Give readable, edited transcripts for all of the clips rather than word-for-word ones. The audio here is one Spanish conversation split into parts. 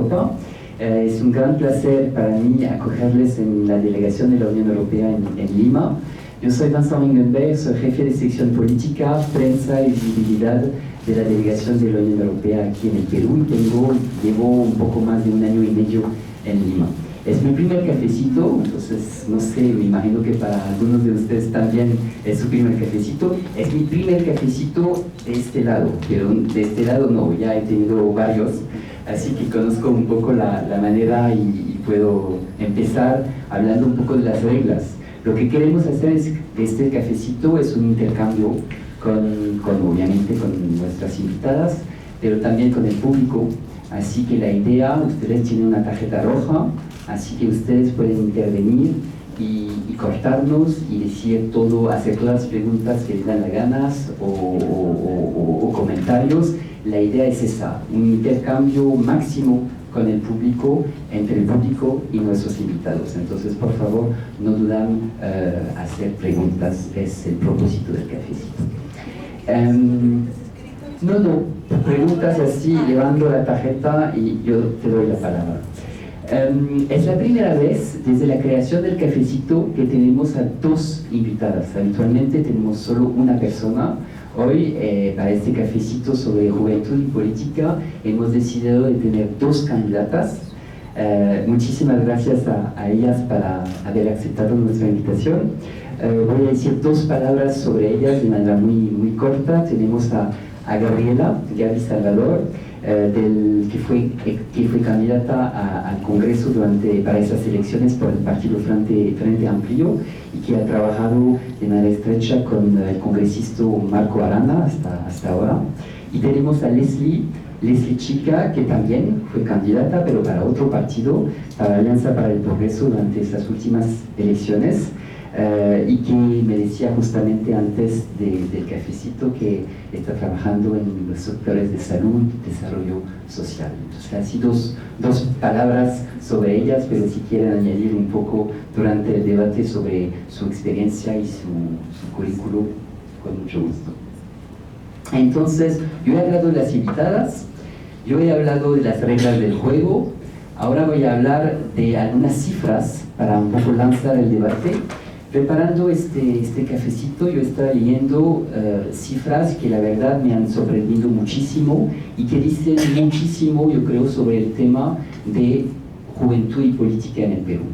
Europa. Es un gran placer para mí acogerles en la delegación de la Unión Europea en Lima. Yo soy Vincent Ringenberg, soy jefe de sección política, prensa y visibilidad de la delegación de la Unión Europea aquí en el Perú y llevo un poco más de 1 año y medio en Lima. Es mi primer cafecito, entonces no sé, me imagino que para algunos de ustedes también es su primer cafecito. Es mi primer cafecito de este lado, pero de este lado no, ya he tenido varios, así que conozco un poco la manera y puedo empezar hablando un poco de las reglas. Lo que queremos hacer es que este cafecito es un intercambio obviamente con nuestras invitadas, pero también con el público. Así que la idea, ustedes tienen una tarjeta roja, así que ustedes pueden intervenir y cortarnos y decir todo, hacer todas las preguntas que les dan las ganas o comentarios. La idea es esa, un intercambio máximo con el público, entre el público y nuestros invitados. Entonces, por favor, no duden hacer preguntas, es el propósito del cafecito. No, preguntas así, llevando la tarjeta y yo te doy la palabra. Es la primera vez desde la creación del cafecito que tenemos a 2 invitadas. Habitualmente tenemos solo una persona. Hoy, para este cafecito sobre juventud y política, hemos decidido de tener 2 candidatas. Muchísimas gracias a ellas para haber aceptado nuestra invitación. Voy a decir 2 palabras sobre ellas de manera muy corta. Tenemos a Gaby Salvador, que fue candidata al Congreso para esas elecciones por el partido Frente Amplio y que ha trabajado de manera estrecha con el congresista Marco Arana hasta ahora. Y tenemos a Leslie Chica, que también fue candidata, pero para otro partido, para Alianza para el Progreso durante estas últimas elecciones. Y que me decía justamente antes del cafecito que está trabajando en los sectores de salud y desarrollo social. Entonces, así dos palabras sobre ellas, pero si quieren añadir un poco durante el debate sobre su experiencia y su currículum, con mucho gusto. Entonces, yo he hablado de las invitadas, yo he hablado de las reglas del juego, ahora voy a hablar de algunas cifras para un poco lanzar el debate. Preparando este cafecito, yo estaba leyendo cifras que la verdad me han sorprendido muchísimo y que dicen muchísimo, yo creo, sobre el tema de juventud y política en el Perú.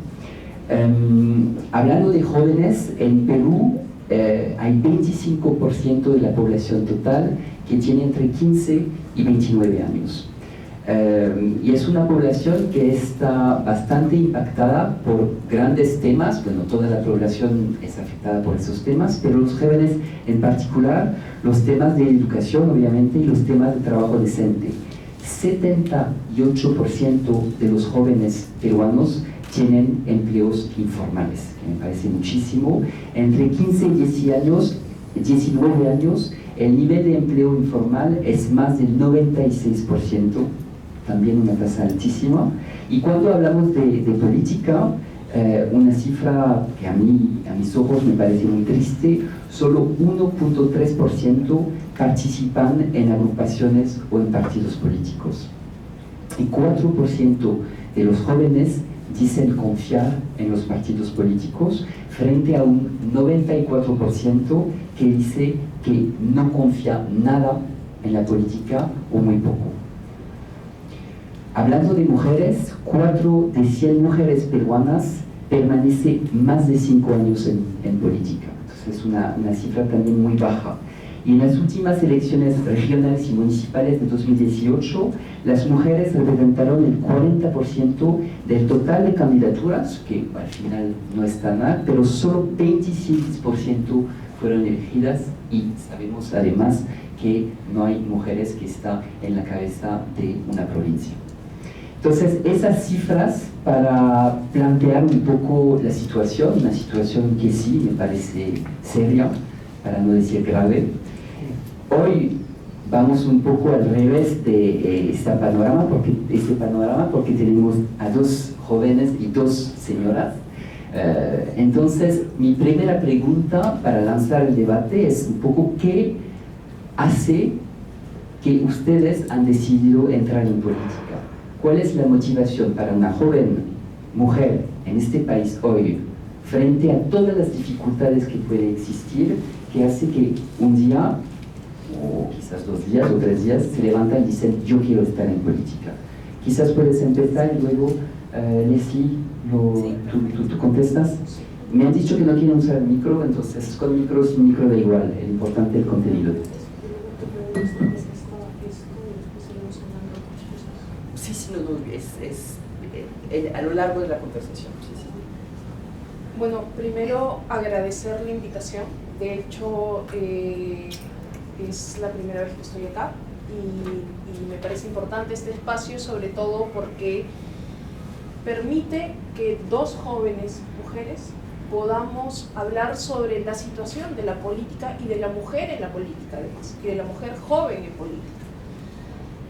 Hablando de jóvenes, en Perú hay 25% de la población total que tiene entre 15 y 29 años. Y es una población que está bastante impactada por grandes temas. Bueno, toda la población es afectada por esos temas, pero los jóvenes en particular, los temas de educación obviamente y los temas de trabajo decente. 78% de los jóvenes peruanos tienen empleos informales, que me parece muchísimo. Entre 15 y 19 años, el nivel de empleo informal es más del 96%, también una tasa altísima. Y cuando hablamos de política, una cifra que a mis ojos me parece muy triste, solo 1.3% participan en agrupaciones o en partidos políticos. Y 4% de los jóvenes dicen confiar en los partidos políticos, frente a un 94% que dice que no confía nada en la política o muy poco. Hablando de mujeres, 4 de 100 mujeres peruanas permanecen más de 5 años en política. Entonces es una cifra también muy baja. Y en las últimas elecciones regionales y municipales de 2018, las mujeres representaron el 40% del total de candidaturas, que al final no está mal, pero solo 26% fueron elegidas y sabemos además que no hay mujeres que están en la cabeza de una provincia. Entonces, esas cifras para plantear un poco la situación, una situación que sí me parece seria, para no decir grave. Hoy vamos un poco al revés de este panorama porque tenemos a 2 jóvenes y 2 señoras. Entonces, mi primera pregunta para lanzar el debate es un poco ¿qué hace que ustedes han decidido entrar en política? ¿Cuál es la motivación para una joven mujer en este país hoy, frente a todas las dificultades que pueden existir, que hace que un día, o quizás 2 días o 3 días, se levantan y dicen yo quiero estar en política? Quizás puedes empezar y luego, Leslie, tú contestas. Me han dicho que no quieren usar el micro, entonces con micro, sin micro da igual, es importante el contenido. Sí, no, es a lo largo de la conversación. Sí. Bueno, primero agradecer la invitación. De hecho, es la primera vez que estoy acá y me parece importante este espacio, sobre todo porque permite que 2 jóvenes mujeres podamos hablar sobre la situación de la política y de la mujer en la política, además, y de la mujer joven en política.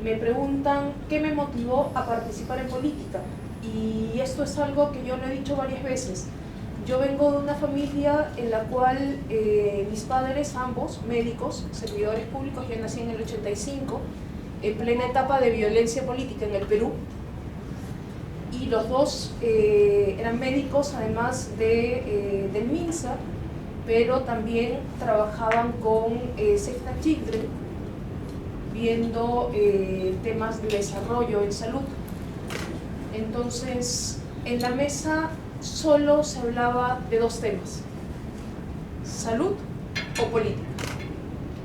Me preguntan qué me motivó a participar en política, y esto es algo que yo lo he dicho varias veces. Yo vengo de una familia en la cual mis padres, ambos médicos, servidores públicos. Yo nací en el 85, en plena etapa de violencia política en el Perú, y los dos eran médicos, además del MINSA, pero también trabajaban con Save the Children, viendo temas de desarrollo en salud. Entonces, en la mesa solo se hablaba de 2 temas: salud o política.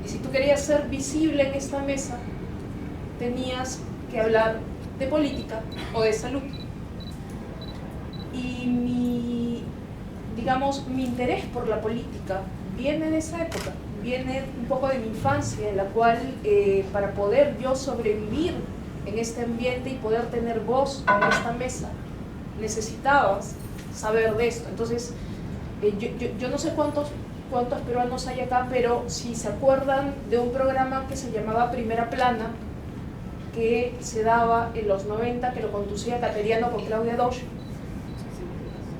Y si tú querías ser visible en esta mesa, tenías que hablar de política o de salud. Y mi interés por la política viene de esa época, viene un poco de mi infancia, en la cual para poder yo sobrevivir en este ambiente y poder tener voz en esta mesa, necesitabas saber de esto. Entonces, yo no sé cuántos peruanos hay acá, pero si se acuerdan de un programa que se llamaba Primera Plana, que se daba en los 90, que lo conducía Cateriano con Claudia Dosch.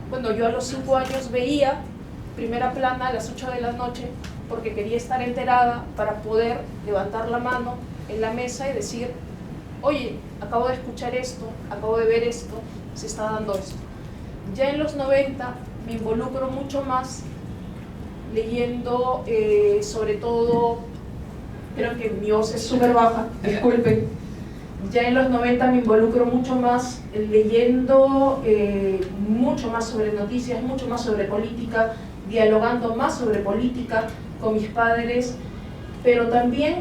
Bueno, yo a los 5 años veía Primera Plana a las 8 de la noche porque quería estar enterada para poder levantar la mano en la mesa y decir: oye, acabo de escuchar esto, acabo de ver esto, se está dando esto. Ya en los 90 me involucro mucho más leyendo, sobre todo, creo que mi voz es súper baja, disculpen. Ya en los 90 me involucro mucho más leyendo mucho más sobre noticias, mucho más sobre política, dialogando más sobre política con mis padres, pero también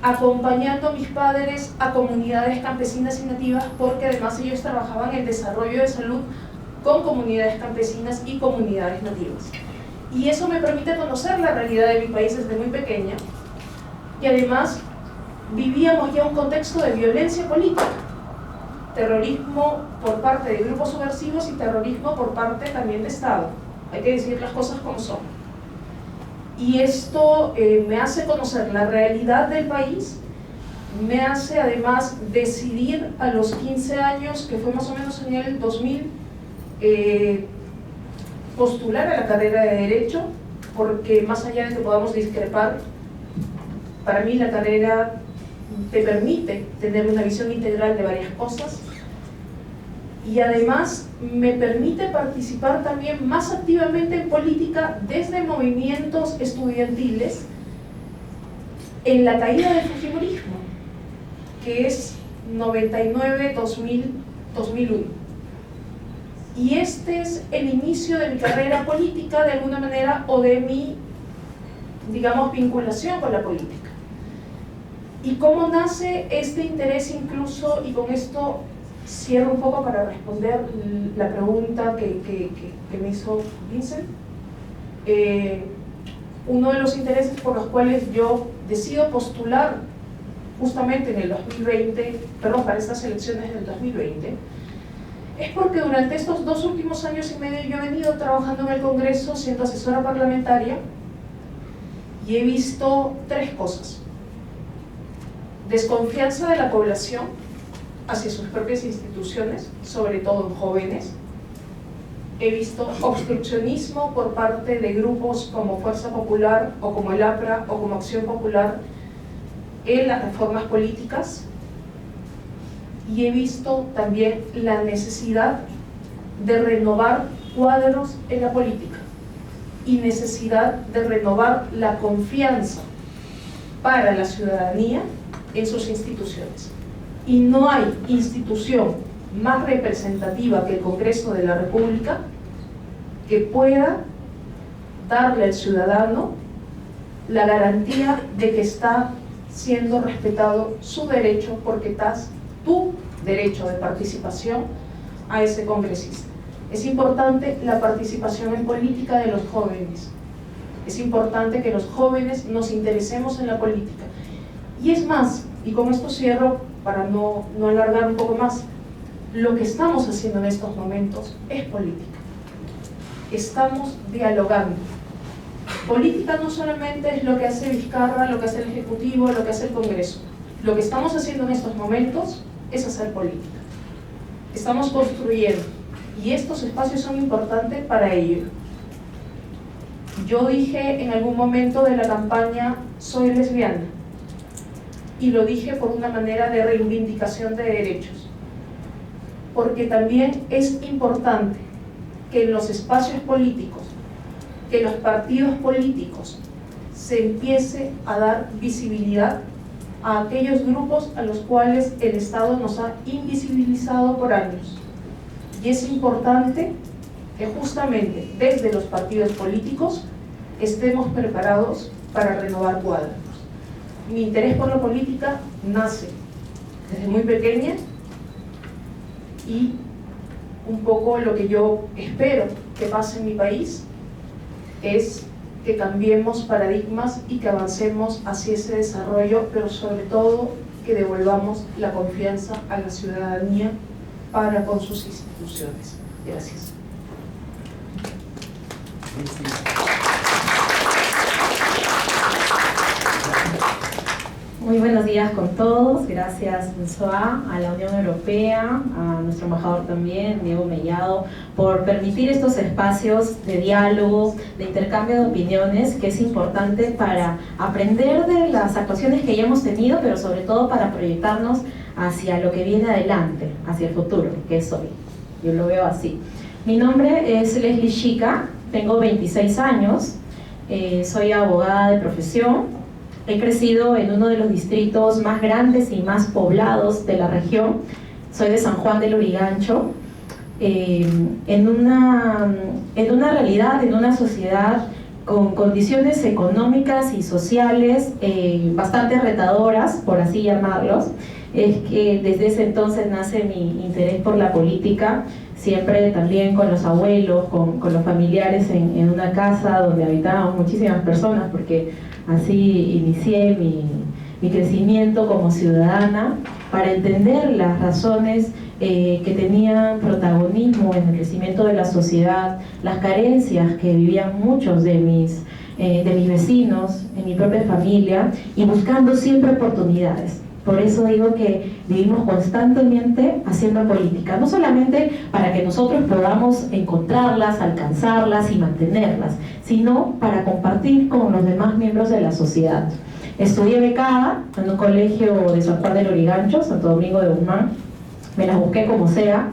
acompañando a mis padres a comunidades campesinas y nativas, porque además ellos trabajaban en el desarrollo de salud con comunidades campesinas y comunidades nativas. Y eso me permite conocer la realidad de mi país desde muy pequeña, y además vivíamos ya un contexto de violencia política, terrorismo por parte de grupos subversivos y terrorismo por parte también de Estado. Hay que decir las cosas como son. Y esto me hace conocer la realidad del país, me hace además decidir a los 15 años, que fue más o menos en el 2000, postular a la carrera de Derecho, porque más allá de que podamos discrepar, para mí la carrera te permite tener una visión integral de varias cosas, y además me permite participar también más activamente en política desde movimientos estudiantiles en la caída del fujimorismo, que es 99, 2000, 2001. Y este es el inicio de mi carrera política de alguna manera, o de mi, digamos, vinculación con la política. ¿Y cómo nace este interés incluso? Y con esto cierro un poco para responder la pregunta que me hizo Vincent. Uno de los intereses por los cuales yo decido postular justamente en el 2020, perdón, para estas elecciones del 2020, es porque durante estos 2 últimos años y medio yo he venido trabajando en el Congreso siendo asesora parlamentaria, y he visto 3 cosas: desconfianza de la población hacia sus propias instituciones, sobre todo en jóvenes. He visto obstruccionismo por parte de grupos como Fuerza Popular o como el APRA o como Acción Popular en las reformas políticas. y he visto también la necesidad de renovar cuadros en la política y necesidad de renovar la confianza para la ciudadanía en sus instituciones. Y no hay institución más representativa que el Congreso de la República que pueda darle al ciudadano la garantía de que está siendo respetado su derecho, porque estás tu derecho de participación a ese congresista. Es importante la participación en política de los jóvenes. Es importante que los jóvenes nos interesemos en la política. Y es más, y con esto cierro para no alargar un poco más, lo que estamos haciendo en estos momentos es política. Estamos dialogando. Política no solamente es lo que hace Vizcarra, lo que hace el Ejecutivo, lo que hace el Congreso. Lo que estamos haciendo en estos momentos es hacer política. Estamos construyendo, y estos espacios son importantes para ello. Yo dije en algún momento de la campaña, soy lesbiana, y lo dije por una manera de reivindicación de derechos, porque también es importante que en los espacios políticos, que los partidos políticos se empiece a dar visibilidad a aquellos grupos a los cuales el Estado nos ha invisibilizado por años. Y es importante que justamente desde los partidos políticos estemos preparados para renovar cuadros. Mi interés por la política nace desde muy pequeña, y un poco lo que yo espero que pase en mi país es que cambiemos paradigmas y que avancemos hacia ese desarrollo, pero sobre todo que devolvamos la confianza a la ciudadanía para con sus instituciones. Gracias. Muy buenos días con todos. Gracias, François, a la Unión Europea, a nuestro embajador también, Diego Mellado, por permitir estos espacios de diálogo, de intercambio de opiniones, que es importante para aprender de las actuaciones que ya hemos tenido, pero sobre todo para proyectarnos hacia lo que viene adelante, hacia el futuro, que es hoy. Yo lo veo así. Mi nombre es Leslie Chica, tengo 26 años, soy abogada de profesión. He crecido en uno de los distritos más grandes y más poblados de la región. Soy de San Juan del Lurigancho. En una realidad, en una sociedad con condiciones económicas y sociales bastante retadoras, por así llamarlos, es que desde ese entonces nace mi interés por la política, siempre también con los abuelos, con los familiares en una casa donde habitaban muchísimas personas, porque así inicié mi crecimiento como ciudadana, para entender las razones que tenían protagonismo en el crecimiento de la sociedad, las carencias que vivían muchos de mis vecinos, en mi propia familia, y buscando siempre oportunidades. Por eso digo que vivimos constantemente haciendo política, no solamente para que nosotros podamos encontrarlas, alcanzarlas y mantenerlas, sino para compartir con los demás miembros de la sociedad. Estudié becada en un colegio de San Juan del Lurigancho, Santo Domingo de Guzmán. Me las busqué como sea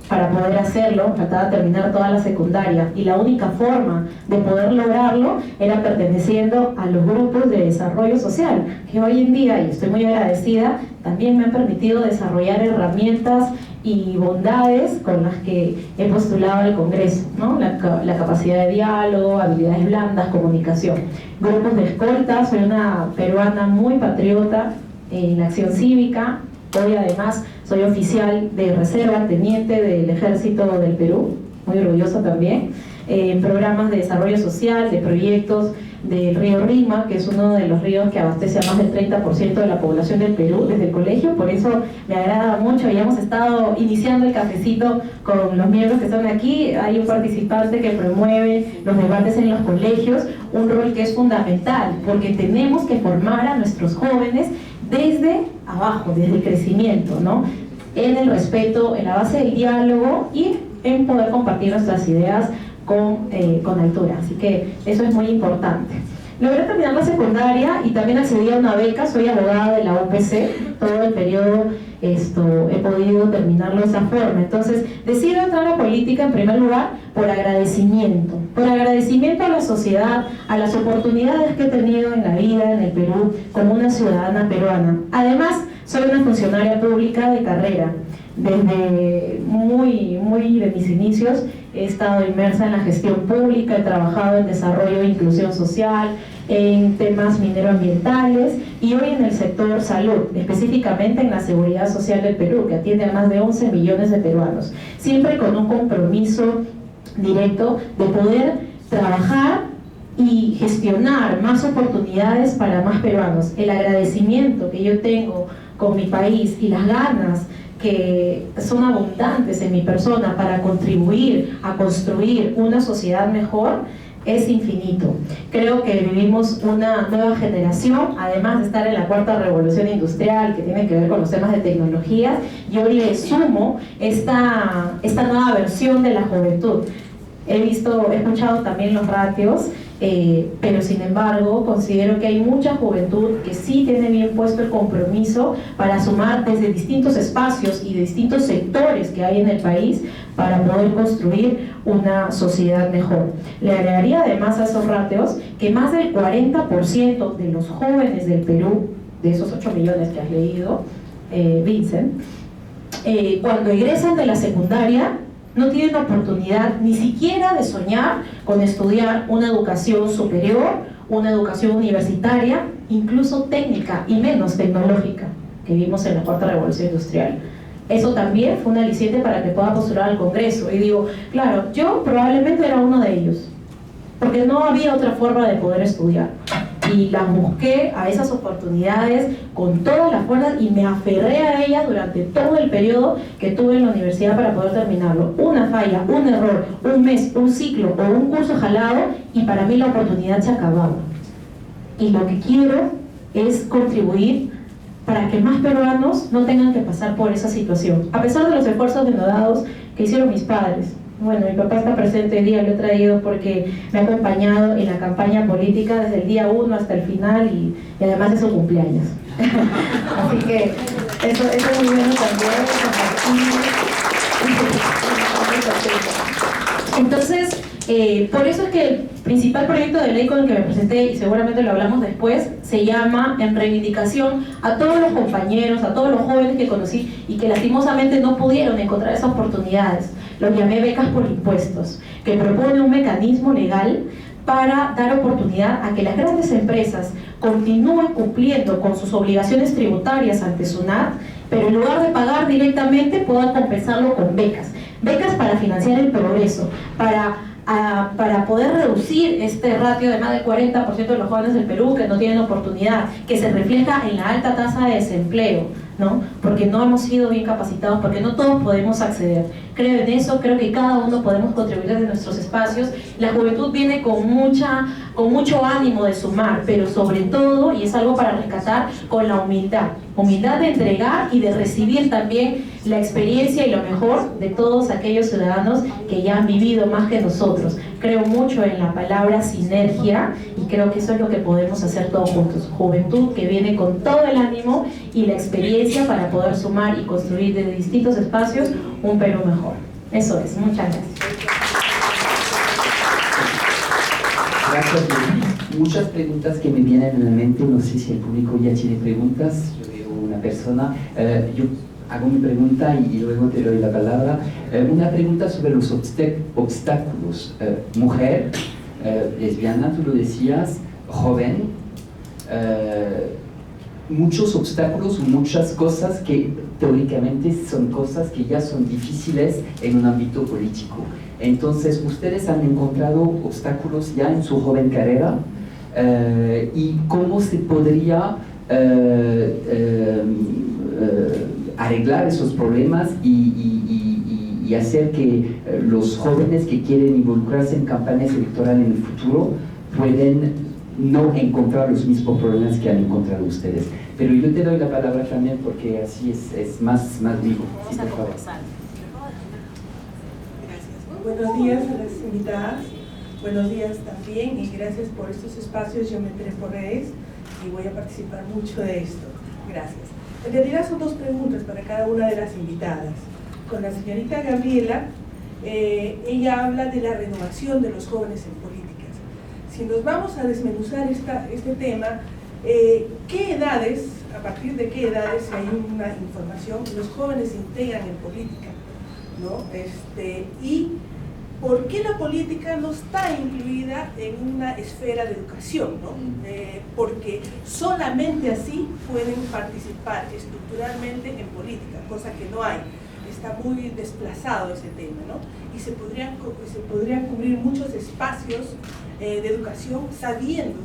para poder hacerlo. Trataba de terminar toda la secundaria, y la única forma de poder lograrlo era perteneciendo a los grupos de desarrollo social, que hoy en día, y estoy muy agradecida, también me han permitido desarrollar herramientas y bondades con las que he postulado al Congreso, ¿no? La capacidad de diálogo, habilidades blandas, comunicación. Grupos de escolta, soy una peruana muy patriota en la acción cívica. Hoy además soy oficial de reserva, teniente del Ejército del Perú, muy orgullosa también, en programas de desarrollo social, de proyectos del río Rima, que es uno de los ríos que abastece a más del 30% de la población del Perú desde el colegio. Por eso me agrada mucho, y hemos estado iniciando el cafecito con los miembros que están aquí. Hay un participante que promueve los debates en los colegios, un rol que es fundamental, porque tenemos que formar a nuestros jóvenes desde abajo, desde el crecimiento, ¿no? En el respeto, en la base del diálogo y en poder compartir nuestras ideas con altura. Así que eso es muy importante. Logré terminar la secundaria y también accedí a una beca, soy abogada de la UPC, todo el periodo he podido terminarlo de esa forma. Entonces, decido entrar a la política en primer lugar por agradecimiento a la sociedad, a las oportunidades que he tenido en la vida en el Perú como una ciudadana peruana. Además, soy una funcionaria pública de carrera. Desde muy de mis inicios he estado inmersa en la gestión pública, he trabajado en desarrollo e inclusión social, en temas mineroambientales y hoy en el sector salud, específicamente en la seguridad social del Perú, que atiende a más de 11 millones de peruanos, siempre con un compromiso directo de poder trabajar y gestionar más oportunidades para más peruanos. El agradecimiento que yo tengo con mi país y las ganas que son abundantes en mi persona para contribuir a construir una sociedad mejor es infinito. Creo que vivimos una nueva generación, además de estar en la cuarta revolución industrial que tiene que ver con los temas de tecnologías, yo le sumo esta nueva versión de la juventud. He escuchado también los ratios, pero sin embargo considero que hay mucha juventud que sí tiene bien puesto el compromiso para sumar desde distintos espacios y de distintos sectores que hay en el país para poder construir una sociedad mejor. Le agregaría además a esos ratios que más del 40% de los jóvenes del Perú, de esos 8 millones que has leído, Vincent, cuando egresan de la secundaria no tienen oportunidad ni siquiera de soñar con estudiar una educación superior, una educación universitaria, incluso técnica y menos tecnológica, que vimos en la cuarta revolución industrial. Eso también fue un aliciente para que pueda postular al Congreso. Y digo, claro, yo probablemente era uno de ellos, porque no había otra forma de poder estudiar. Y las busqué a esas oportunidades con todas las fuerzas y me aferré a ellas durante todo el periodo que tuve en la universidad para poder terminarlo. Una falla, un error, un mes, un ciclo o un curso jalado y para mí la oportunidad se acababa. Y lo que quiero es contribuir para que más peruanos no tengan que pasar por esa situación. A pesar de los esfuerzos denodados que hicieron mis padres. Bueno, mi papá está presente hoy día, lo he traído porque me ha acompañado en la campaña política desde el día 1 hasta el final y además de su cumpleaños. Así que eso es muy bueno también. Entonces, por eso es que el principal proyecto de ley con el que me presenté, y seguramente lo hablamos después, se llama En reivindicación a todos los compañeros, a todos los jóvenes que conocí y que lastimosamente no pudieron encontrar esas oportunidades. Lo llamé becas por impuestos, que propone un mecanismo legal para dar oportunidad a que las grandes empresas continúen cumpliendo con sus obligaciones tributarias ante SUNAT, pero en lugar de pagar directamente puedan compensarlo con becas. Becas para financiar el progreso, para poder reducir este ratio de más del 40% de los jóvenes del Perú que no tienen oportunidad, que se refleja en la alta tasa de desempleo, ¿no? Porque no hemos sido bien capacitados, porque no todos podemos acceder. Creo en eso, creo que cada uno podemos contribuir desde nuestros espacios. La juventud viene con mucho ánimo de sumar, pero sobre todo, y es algo para rescatar, con la humildad de entregar y de recibir también la experiencia y lo mejor de todos aquellos ciudadanos que ya han vivido más que nosotros. Creo mucho en la palabra sinergia y creo que eso es lo que podemos hacer todos juntos. Juventud que viene con todo el ánimo y la experiencia para poder sumar y construir desde distintos espacios un Perú mejor. Eso es. Muchas gracias. Gracias. Muchas preguntas que me vienen a la mente. No sé si el público ya tiene preguntas. Yo veo una persona. Yo hago mi pregunta y luego te doy la palabra. Una pregunta sobre los obstáculos. Mujer, lesbiana, tú lo decías, joven, muchos obstáculos, muchas cosas que teóricamente son cosas que ya son difíciles en un ámbito político. Entonces, ¿ustedes han encontrado obstáculos ya en su joven carrera? ¿Y cómo se podría arreglar esos problemas y hacer que los jóvenes que quieren involucrarse en campañas electorales en el futuro pueden no encontrar los mismos problemas que han encontrado ustedes? Pero yo te doy la palabra también porque así es más vivo. Sí, por favor. Buenos días a las invitadas. Buenos días también y gracias por estos espacios. Yo me enteré por redes y voy a participar mucho de esto. Gracias. En realidad son dos preguntas para cada una de las invitadas. Con la señorita Gabriela, ella habla de la renovación de los jóvenes en políticas. Si nos vamos a desmenuzar este tema, ¿qué edades, a partir de qué edades, si hay una información, los jóvenes se integran en política, ¿no? Y ¿por qué la política no está incluida en una esfera de educación, ¿no? Porque solamente así pueden participar estructuralmente en política, cosa que no hay. Está muy desplazado ese tema, ¿no? Y se podrían cubrir muchos espacios de educación sabiendo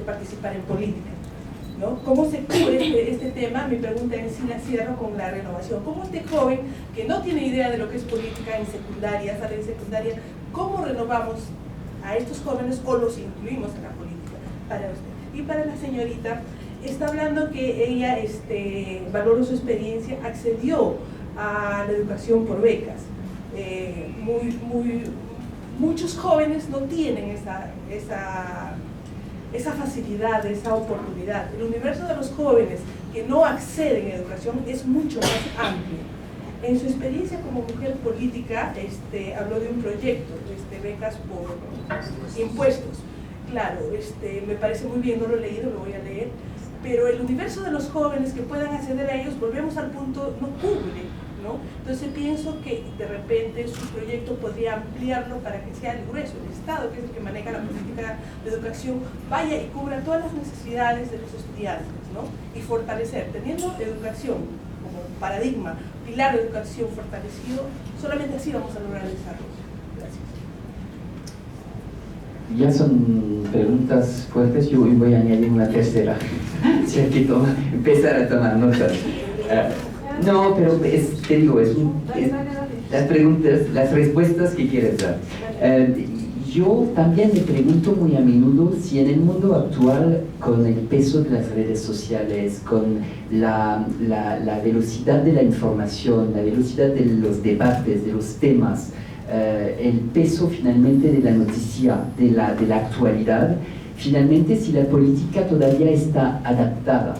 participar en política, ¿no? ¿Cómo se cubre este tema? Mi pregunta en sí la cierro con la renovación. ¿Cómo este joven que no tiene idea de lo que es política en secundaria, sale en secundaria, cómo renovamos a estos jóvenes o los incluimos en la política? Para usted. Y para la señorita, está hablando que ella valoró su experiencia, accedió a la educación por becas. Muchos jóvenes no tienen esa facilidad, esa oportunidad. El universo de los jóvenes que no acceden a educación es mucho más amplio. En su experiencia como mujer política, habló de un proyecto, becas por impuestos. Claro, me parece muy bien, no lo he leído, lo voy a leer, pero el universo de los jóvenes que puedan acceder a ellos, volvemos al punto, no cubre, ¿no? Entonces pienso que de repente su proyecto podría ampliarlo para que sea el grueso, el Estado, que es el que maneja la política de educación, vaya y cubra todas las necesidades de los estudiantes, ¿no? Y fortalecer, teniendo educación como paradigma, pilar de educación fortalecido, solamente así vamos a lograr el desarrollo. Gracias. Ya son preguntas fuertes, yo voy a añadir una tercera, si hay que empezar a tomar notas. No, pero te digo, las preguntas, las respuestas que quieres dar. Yo también me pregunto muy a menudo si en el mundo actual, con el peso de las redes sociales, con la velocidad de la información, la velocidad de los debates, de los temas, el peso finalmente de la noticia, de la actualidad, finalmente si la política todavía está adaptada.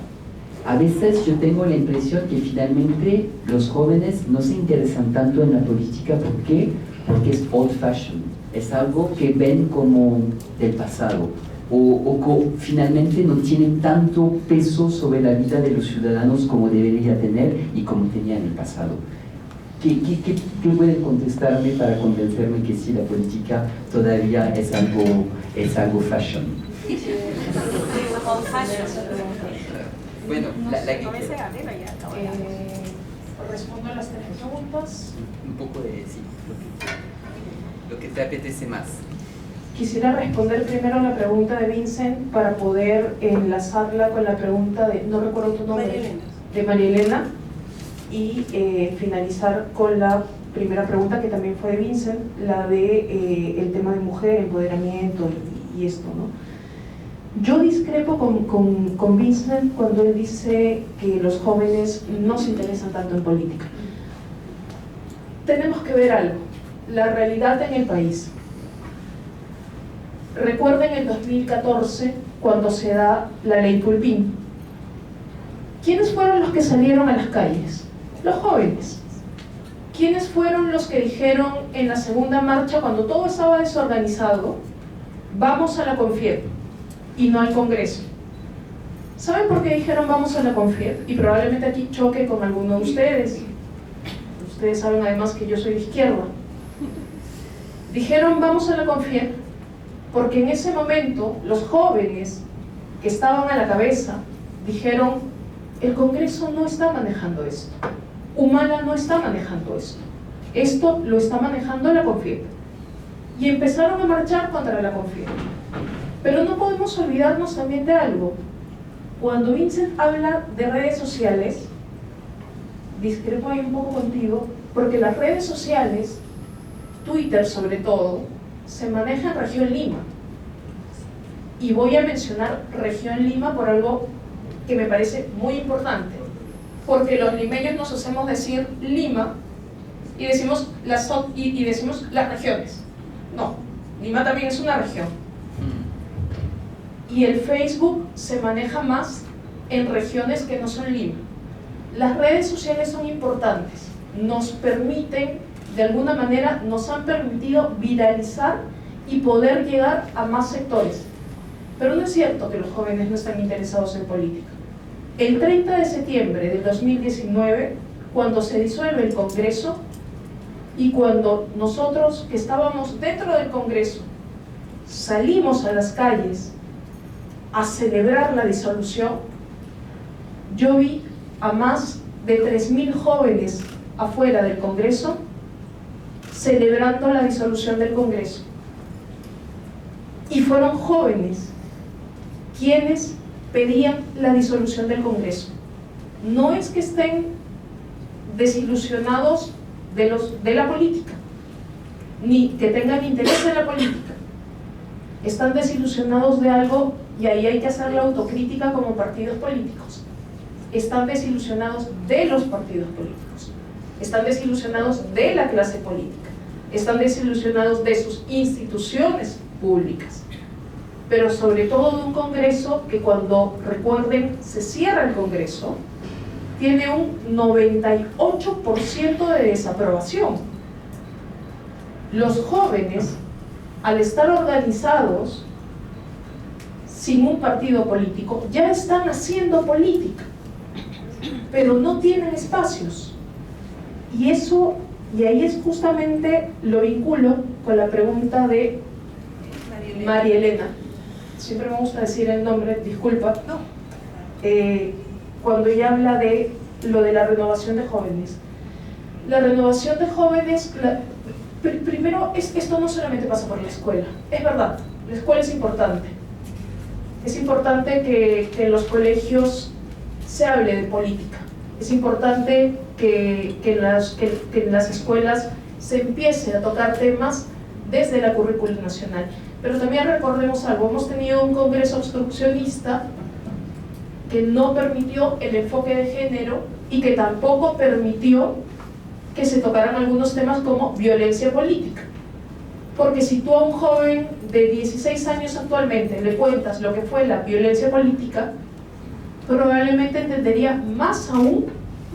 A veces yo tengo la impresión que finalmente los jóvenes no se interesan tanto en la política. ¿Por qué? Porque es old fashioned, es algo que ven como del pasado o finalmente no tienen tanto peso sobre la vida de los ciudadanos como debería tener y como tenía en el pasado. ¿Qué pueden contestarme para convencerme que sí, la política todavía es algo fashion? Bueno, respondo a las tres preguntas. Un poco de sí, lo que te apetece más. Quisiera responder primero la pregunta de Vincent para poder enlazarla con la pregunta de, no recuerdo tu nombre, de María Elena, y finalizar con la primera pregunta que también fue de Vincent, la de el tema de mujer, empoderamiento y esto, ¿no? Yo discrepo con Vincent cuando él dice que los jóvenes no se interesan tanto en política. Tenemos que ver algo, la realidad en el país. Recuerden el 2014 cuando se da la ley Pulpín. ¿Quiénes fueron los que salieron a las calles? Los jóvenes. ¿Quiénes fueron los que dijeron en la segunda marcha cuando todo estaba desorganizado? Vamos a la Confiep y no al Congreso. ¿Saben por qué dijeron vamos a la Confiep? Y probablemente aquí choque con alguno de ustedes. Ustedes saben además que yo soy de izquierda. Dijeron vamos a la Confiep porque en ese momento los jóvenes que estaban a la cabeza dijeron el Congreso no está manejando esto, Humala no está manejando esto lo está manejando la Confiep. Y empezaron a marchar contra la Confiep. Pero no podemos olvidarnos también de algo. Cuando Vincent habla de redes sociales, discrepo ahí un poco contigo, porque las redes sociales, Twitter sobre todo, se maneja en Región Lima. Y voy a mencionar Región Lima por algo que me parece muy importante, porque los limeños nos hacemos decir Lima y decimos las regiones. No, Lima también es una región. Y el Facebook se maneja más en regiones que no son Lima. Las redes sociales son importantes, nos permiten, de alguna manera, nos han permitido viralizar y poder llegar a más sectores. Pero no es cierto que los jóvenes no están interesados en política. El 30 de septiembre del 2019, cuando se disuelve el Congreso y cuando nosotros que estábamos dentro del Congreso salimos a las calles a celebrar la disolución, yo vi a más de 3.000 jóvenes afuera del Congreso celebrando la disolución del Congreso. Y fueron jóvenes quienes pedían la disolución del Congreso. No es que estén desilusionados de la política, ni que tengan interés en la política. Están desilusionados de algo, y ahí hay que hacer la autocrítica como partidos políticos. Están desilusionados de los partidos políticos, están desilusionados de la clase política, están desilusionados de sus instituciones públicas, pero sobre todo de un Congreso que, cuando recuerden, se cierra el Congreso, tiene un 98% de desaprobación. Los jóvenes, al estar organizados sin un partido político, ya están haciendo política, pero no tienen espacios. Y ahí es justamente, lo vinculo con la pregunta de María Elena. Siempre me gusta decir el nombre, disculpa. Cuando ella habla de lo de la renovación de jóvenes. La renovación de jóvenes, primero, esto no solamente pasa por la escuela. Es verdad, la escuela es importante. Es importante que en los colegios se hable de política. Es importante que en las escuelas se empiece a tocar temas desde la currícula nacional. Pero también recordemos algo, hemos tenido un Congreso obstruccionista que no permitió el enfoque de género y que tampoco permitió que se tocaran algunos temas como violencia política. Porque si tú a un joven de 16 años actualmente le cuentas lo que fue la violencia política, probablemente entendería más aún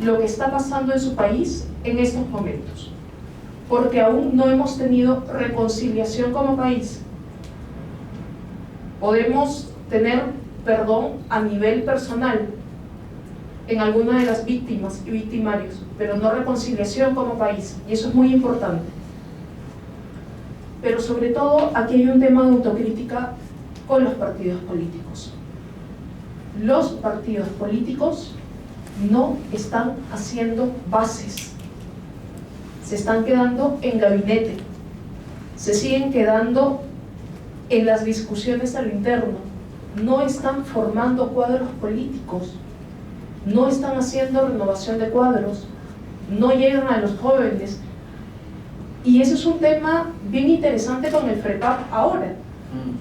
lo que está pasando en su país en estos momentos, porque aún no hemos tenido reconciliación como país. Podemos tener perdón a nivel personal en alguna de las víctimas y victimarios, pero no reconciliación como país, y eso es muy importante. Pero sobre todo, aquí hay un tema de autocrítica con los partidos políticos. Los partidos políticos no están haciendo bases, se están quedando en gabinete, se siguen quedando en las discusiones a lo interno, no están formando cuadros políticos, no están haciendo renovación de cuadros, no llegan a los jóvenes. Y eso es un tema bien interesante con el FREPAP ahora,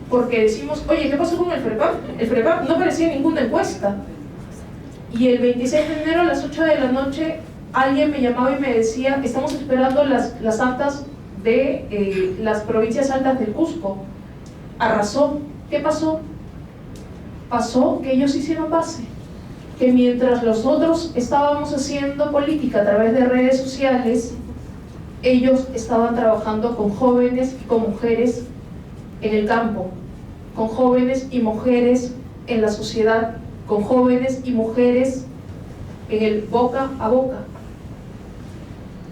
porque decimos, oye, ¿qué pasó con el FREPAP? El FREPAP no aparecía en ninguna encuesta. Y el 26 de enero a las 8 de la noche alguien me llamaba y me decía, estamos esperando las actas de las provincias altas del Cusco. Arrasó. ¿Qué pasó? Pasó que ellos hicieron base, que mientras los otros estábamos haciendo política a través de redes sociales, ellos estaban trabajando con jóvenes y con mujeres en el campo, con jóvenes y mujeres en la sociedad, con jóvenes y mujeres en el boca a boca.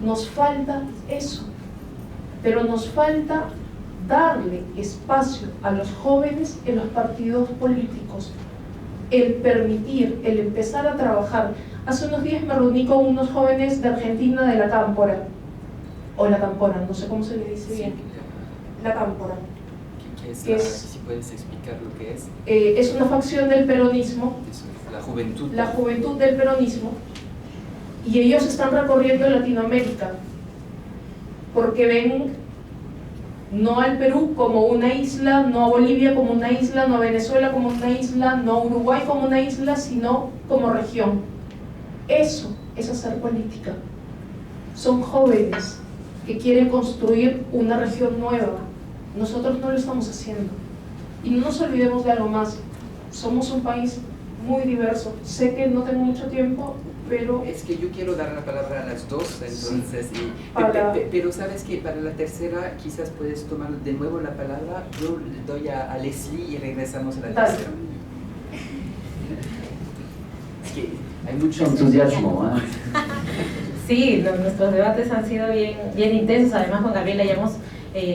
Nos falta eso, pero nos falta darle espacio a los jóvenes en los partidos políticos, el permitir, el empezar a trabajar. Hace unos días me reuní con unos jóvenes de Argentina de la Cámpora, o la Cámpora, no sé cómo se le dice bien, la Cámpora. ¿Qué es si puedes explicar lo que es? Es una facción del peronismo, Eso es la juventud. La juventud del peronismo, y ellos están recorriendo Latinoamérica, porque ven no al Perú como una isla, no a Bolivia como una isla, no a Venezuela como una isla, no a Uruguay como una isla, sino como región. Eso es hacer política. Son jóvenes que quieren construir una región nueva, Nosotros no lo estamos haciendo. Y no nos olvidemos de algo más. Somos un país muy diverso. Sé que no tengo mucho tiempo, pero... Es que yo quiero dar la palabra a las dos, entonces, Sí. pero sabes que para la tercera quizás puedes tomar de nuevo la palabra, yo le doy a Leslie y regresamos a la Dale. tercera. Es que Hay mucho entusiasmo, ¿eh? Sí, nuestros debates han sido bien intensos. Además, con Gabriela ya hemos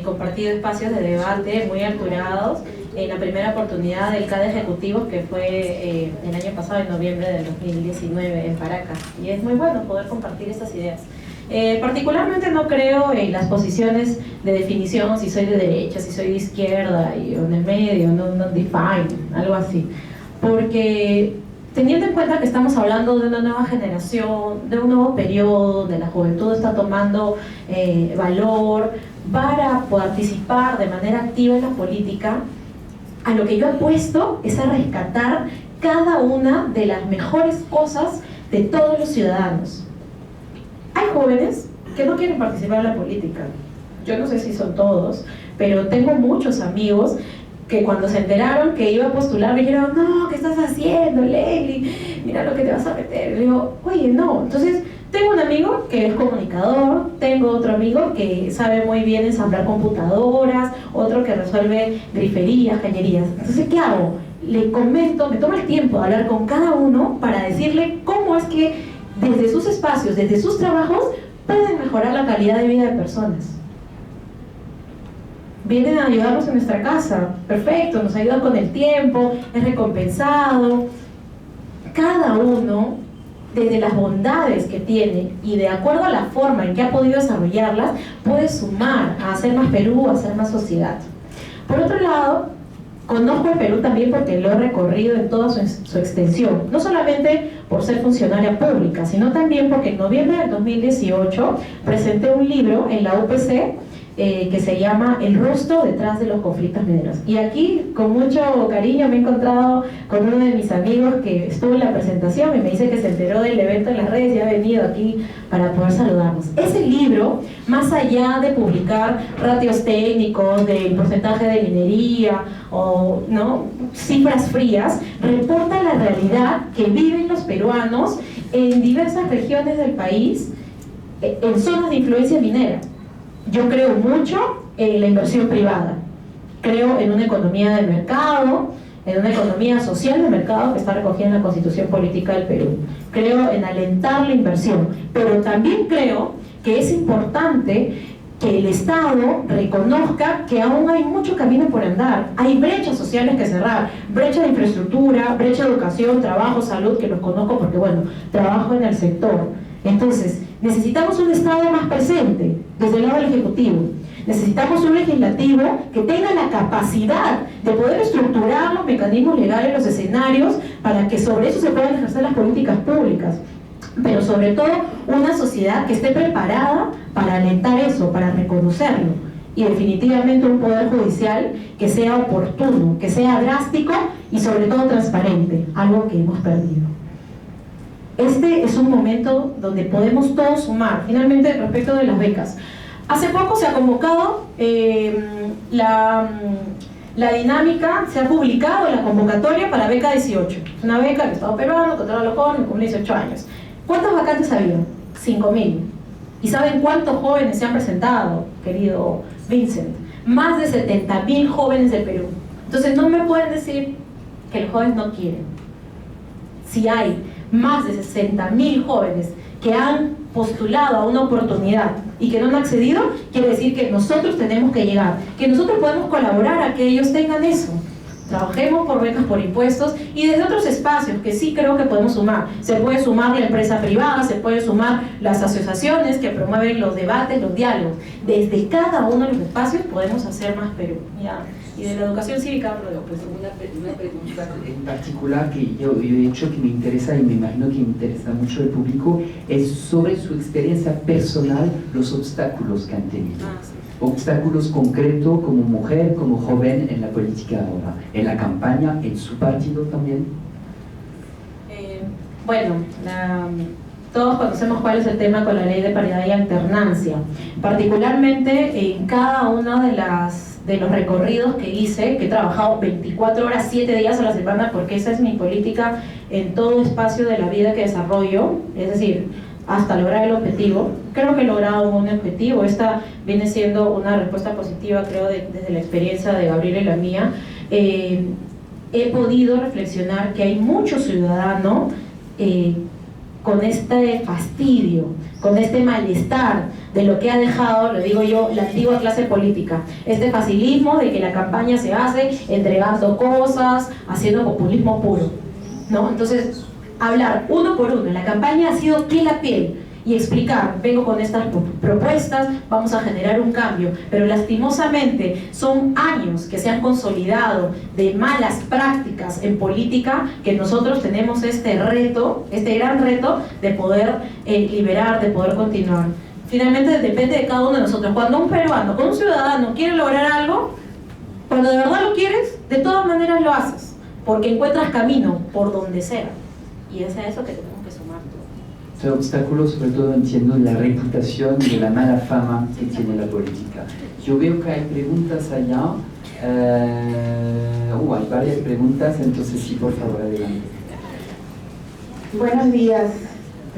compartido espacios de debate muy alturados. En la primera oportunidad del CAD Ejecutivo, que fue el año pasado, en noviembre del 2019, en Paracas. Y es muy bueno poder compartir estas ideas. Particularmente no creo en las posiciones de definición, si soy de derecha, si soy de izquierda, y, o en el medio, no define, algo así. Porque teniendo en cuenta que estamos hablando de una nueva generación, de un nuevo periodo donde la juventud está tomando valor para participar de manera activa en la política, a lo que yo apuesto es a rescatar cada una de las mejores cosas de todos los ciudadanos. Hay jóvenes que no quieren participar en la política. Yo no sé si son todos, pero tengo muchos amigos que cuando se enteraron que iba a postular me dijeron: no, ¿qué estás haciendo, Leslie? Mira lo que te vas a meter. Y le digo: oye, no. Entonces, tengo un amigo que es comunicador, tengo otro amigo que sabe muy bien ensamblar computadoras, otro que resuelve griferías, cañerías. Entonces, ¿qué hago? Le comento, me tomo el tiempo de hablar con cada uno para decirle cómo es que desde sus espacios, desde sus trabajos, pueden mejorar la calidad de vida de personas. Vienen a ayudarnos en nuestra casa, perfecto, nos ayudan con el tiempo, es recompensado. Cada uno, desde las bondades que tiene y de acuerdo a la forma en que ha podido desarrollarlas, puede sumar a hacer más Perú, a hacer más sociedad. Por otro lado, conozco el Perú también porque lo he recorrido en toda su extensión, no solamente por ser funcionaria pública, sino también porque en noviembre del 2018 presenté un libro en la UPC que se llama El rostro detrás de los conflictos mineros. Y aquí, con mucho cariño, me he encontrado con uno de mis amigos que estuvo en la presentación y me dice que se enteró del evento en las redes y ha venido aquí para poder saludarnos. Ese libro, más allá de publicar ratios técnicos del porcentaje de minería o ¿no? cifras frías, reporta la realidad que viven los peruanos en diversas regiones del país, en zonas de influencia minera. Yo creo mucho en la inversión privada, creo en una economía de mercado, en una economía social de mercado que está recogida en la Constitución Política del Perú. Creo en alentar la inversión, pero también creo que es importante que el Estado reconozca que aún hay mucho camino por andar. Hay brechas sociales que cerrar, brecha de infraestructura, brecha de educación, trabajo, salud, que los conozco porque, bueno, trabajo en el sector. Entonces, necesitamos un Estado más presente desde el lado del Ejecutivo. Necesitamos un legislativo que tenga la capacidad de poder estructurar los mecanismos legales, los escenarios, para que sobre eso se puedan ejercer las políticas públicas. Pero sobre todo, una sociedad que esté preparada para alentar eso, para reconocerlo. Y definitivamente un poder judicial que sea oportuno, que sea drástico y sobre todo transparente, algo que hemos perdido. Este es un momento donde podemos todos sumar. Finalmente, respecto de las becas, hace poco se ha convocado la dinámica, se ha publicado la convocatoria para beca 18. Es una beca del Estado peruano contra los jóvenes con 18 años. ¿Cuántas vacantes ha habido? 5.000. ¿Y saben cuántos jóvenes se han presentado, querido Vincent? Más de 70.000 jóvenes del Perú. Entonces no me pueden decir que los jóvenes no quieren. Si hay más de 60.000 jóvenes que han postulado a una oportunidad y que no han accedido, quiere decir que nosotros tenemos que llegar, que nosotros podemos colaborar a que ellos tengan eso. Trabajemos por becas, por impuestos y desde otros espacios que sí creo que podemos sumar. Se puede sumar la empresa privada, se puede sumar las asociaciones que promueven los debates, los diálogos. Desde cada uno de los espacios podemos hacer más Perú. Ya. Y de la educación cívica, pues una pregunta en particular que yo he hecho que me interesa y me imagino que interesa mucho al público es sobre su experiencia personal, los obstáculos que han tenido. Sí. Obstáculos concretos como mujer, como joven en la política ahora, en la campaña, en su partido también. Bueno, todos conocemos cuál es el tema con la ley de paridad y alternancia. Particularmente en cada uno de los recorridos que hice, que he trabajado 24 horas, 7 días a la semana, porque esa es mi política en todo espacio de la vida que desarrollo, es decir, hasta lograr el objetivo. Creo que he logrado un objetivo. Esta viene siendo una respuesta positiva, creo, desde la experiencia de Gabriela y la mía. He podido reflexionar que hay mucho ciudadano con este fastidio, con este malestar de lo que ha dejado, lo digo yo, la antigua clase política. Este facilismo de que la campaña se hace entregando cosas, haciendo populismo puro, ¿no? Entonces, hablar uno por uno, la campaña ha sido piel a piel y explicar, vengo con estas propuestas, vamos a generar un cambio, pero lastimosamente son años que se han consolidado de malas prácticas en política, que nosotros tenemos este reto, este gran reto de poder liberar, de poder continuar. Finalmente depende de cada uno de nosotros. Cuando un peruano, cuando un ciudadano quiere lograr algo, cuando de verdad lo quieres, de todas maneras lo haces, porque encuentras camino por donde sea, y es a eso que tenemos que sumar todos. El obstáculo, sobre todo, entiendo la reputación y la mala fama que tiene la política. Yo veo que hay preguntas allá. Hay varias preguntas, entonces sí, por favor, adelante. Buenos días.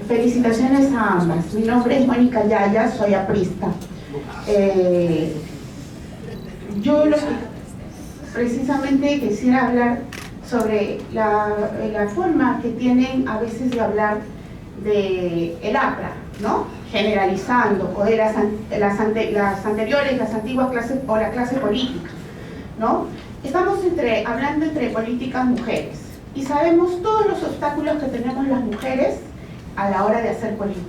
Felicitaciones a ambas. Mi nombre es Mónica Yaya, soy aprista. Yo precisamente quisiera hablar sobre la forma que tienen a veces de hablar de el APRA, ¿no? Generalizando, o de las anteriores, las antiguas clases, o la clase política, ¿no? Estamos hablando entre políticas mujeres, y sabemos todos los obstáculos que tenemos las mujeres a la hora de hacer política.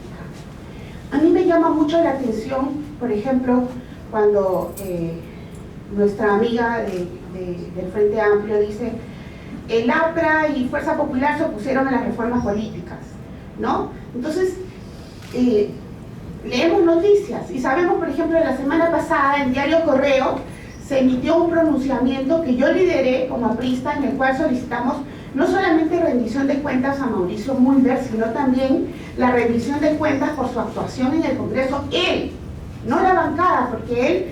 A mí me llama mucho la atención, por ejemplo, cuando nuestra amiga del Frente Amplio dice: el APRA y Fuerza Popular se opusieron a las reformas políticas, ¿no? Entonces, leemos noticias y sabemos, por ejemplo, la semana pasada en Diario Correo se emitió un pronunciamiento que yo lideré como aprista, en el cual solicitamos no solamente rendición de cuentas a Mauricio Mulder, sino también la rendición de cuentas por su actuación en el Congreso, él, no la bancada, porque él,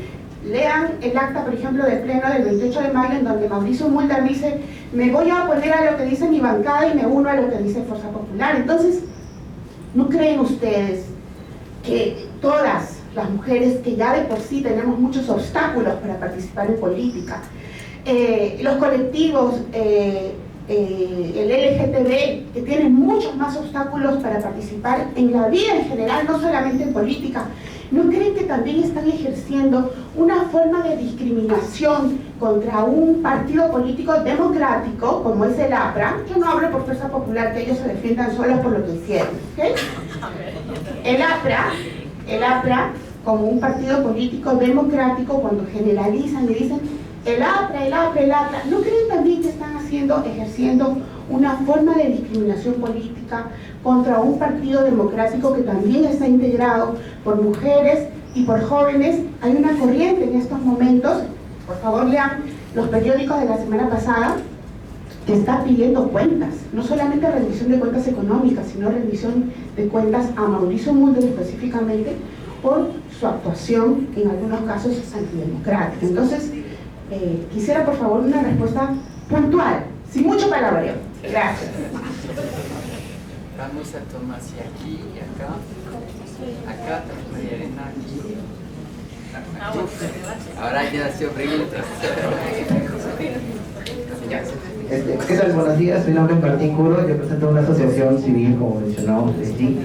lean el acta, por ejemplo, del pleno del 28 de mayo, en donde Mauricio Mulder dice: me voy a oponer a lo que dice mi bancada y me uno a lo que dice Fuerza Popular. Entonces, ¿no creen ustedes que todas las mujeres, que ya de por sí tenemos muchos obstáculos para participar en política, los colectivos, el LGTB, que tienen muchos más obstáculos para participar en la vida en general, no solamente en política, ¿no creen que también están ejerciendo una forma de discriminación contra un partido político democrático como es el APRA? Yo no hablo por Fuerza Popular, que ellos se defiendan solos por lo que hicieron, ¿okay? El APRA como un partido político democrático, cuando generalizan y dicen el APRA, ¿no creen también que están ejerciendo una forma de discriminación política contra un partido democrático que también está integrado por mujeres y por jóvenes? Hay una corriente en estos momentos, por favor lean los periódicos de la semana pasada, que está pidiendo cuentas, no solamente rendición de cuentas económicas, sino rendición de cuentas a Mauricio Mulder específicamente por su actuación en algunos casos antidemocrática. Entonces, quisiera por favor una respuesta puntual, sin mucho palabreo. Gracias. Vamos a tomar aquí y acá. Acá, María Elena, aquí. Ahora ya se preguntas. ¿Qué tal? Buenos días, mi nombre es Martín Curo, yo presento una asociación civil, como mencionó Leslie,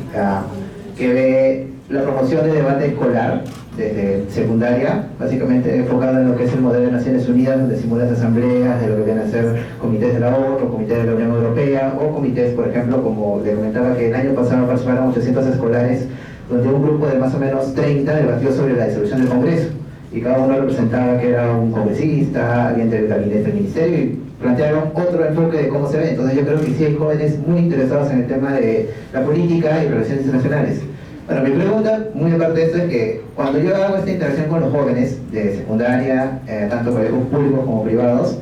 que ve la promoción de debate escolar desde secundaria, básicamente enfocada en lo que es el modelo de Naciones Unidas, donde simula las asambleas de lo que vienen a ser comités de la ONU, comités de la Unión Europea, o comités, por ejemplo, como le comentaba, que el año pasado participaron 800 escolares, donde un grupo de más o menos 30 debatió sobre la disolución del Congreso, y cada uno representaba que era un congresista, alguien del gabinete del ministerio, y plantearon otro enfoque de cómo se ve. Entonces yo creo que sí hay jóvenes muy interesados en el tema de la política y relaciones internacionales. Bueno, mi pregunta, muy aparte de esto, es que cuando yo hago esta interacción con los jóvenes de secundaria, tanto colegios públicos como privados,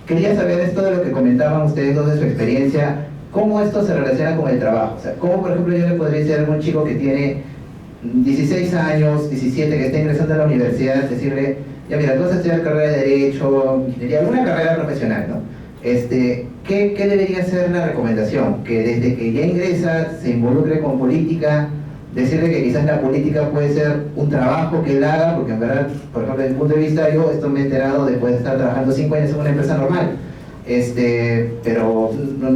quería saber esto de lo que comentaban ustedes dos de su experiencia cómo esto se relaciona con el trabajo. O sea, cómo, por ejemplo, yo le podría decir a un chico que tiene 16 años, 17, que está ingresando a la universidad, decirle, ya mira, tú vas a estudiar carrera de Derecho, Ingeniería, alguna carrera profesional, ¿no? ¿Qué debería ser la recomendación? Que desde que ya ingresa se involucre con política, decirle que quizás la política puede ser un trabajo que él haga, porque en verdad, por ejemplo, desde mi punto de vista, yo esto me he enterado después de estar trabajando 5 años en una empresa normal. Pero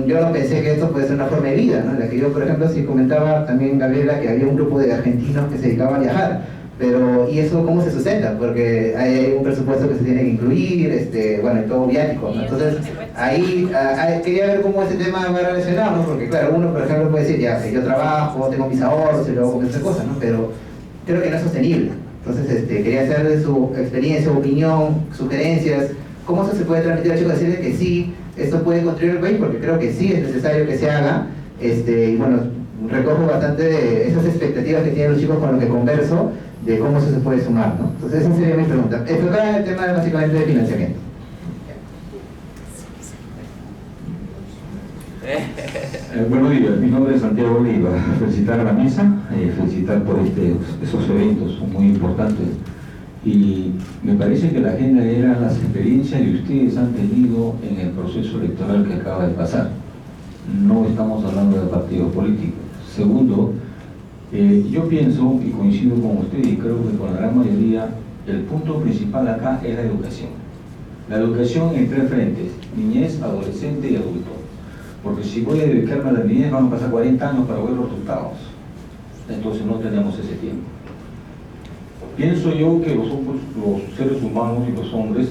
yo no pensé que esto puede ser una forma de vida, ¿no? En la que yo, por ejemplo, si comentaba también Gabriela que había un grupo de argentinos que se dedicaban a viajar, pero ¿y eso cómo se sustenta? Porque hay un presupuesto que se tiene que incluir, bueno, y todo viático, ¿no? Entonces, ahí quería ver cómo ese tema va relacionado, ¿no? Porque claro, uno, por ejemplo, puede decir, ya, yo trabajo, tengo mis ahorros y luego comienzo cosas, ¿no? Pero creo que no es sostenible. Entonces, quería hacer de su experiencia, opinión, sugerencias, cómo eso se puede transmitir al chico, decirle que sí, esto puede contribuir al país, porque creo que sí es necesario que se haga, y bueno, recojo bastante de esas expectativas que tienen los chicos con los que converso, de cómo eso se puede sumar, ¿no? Entonces esa sería mi pregunta. Enfocar el tema básicamente de financiamiento. Buenos días, mi nombre es Santiago Oliva. Felicitar a la mesa, felicitar por esos eventos, son muy importantes. Y me parece que la agenda era las experiencias que ustedes han tenido en el proceso electoral que acaba de pasar. No estamos hablando de partidos políticos. Segundo, yo pienso y coincido con usted y creo que con la gran mayoría, el punto principal acá es la educación. La educación en 3 frentes: niñez, adolescente y adulto. Porque si voy a dedicarme a la niñez van a pasar 40 años para ver los resultados. Entonces no tenemos ese tiempo. Pienso yo que los seres humanos y los hombres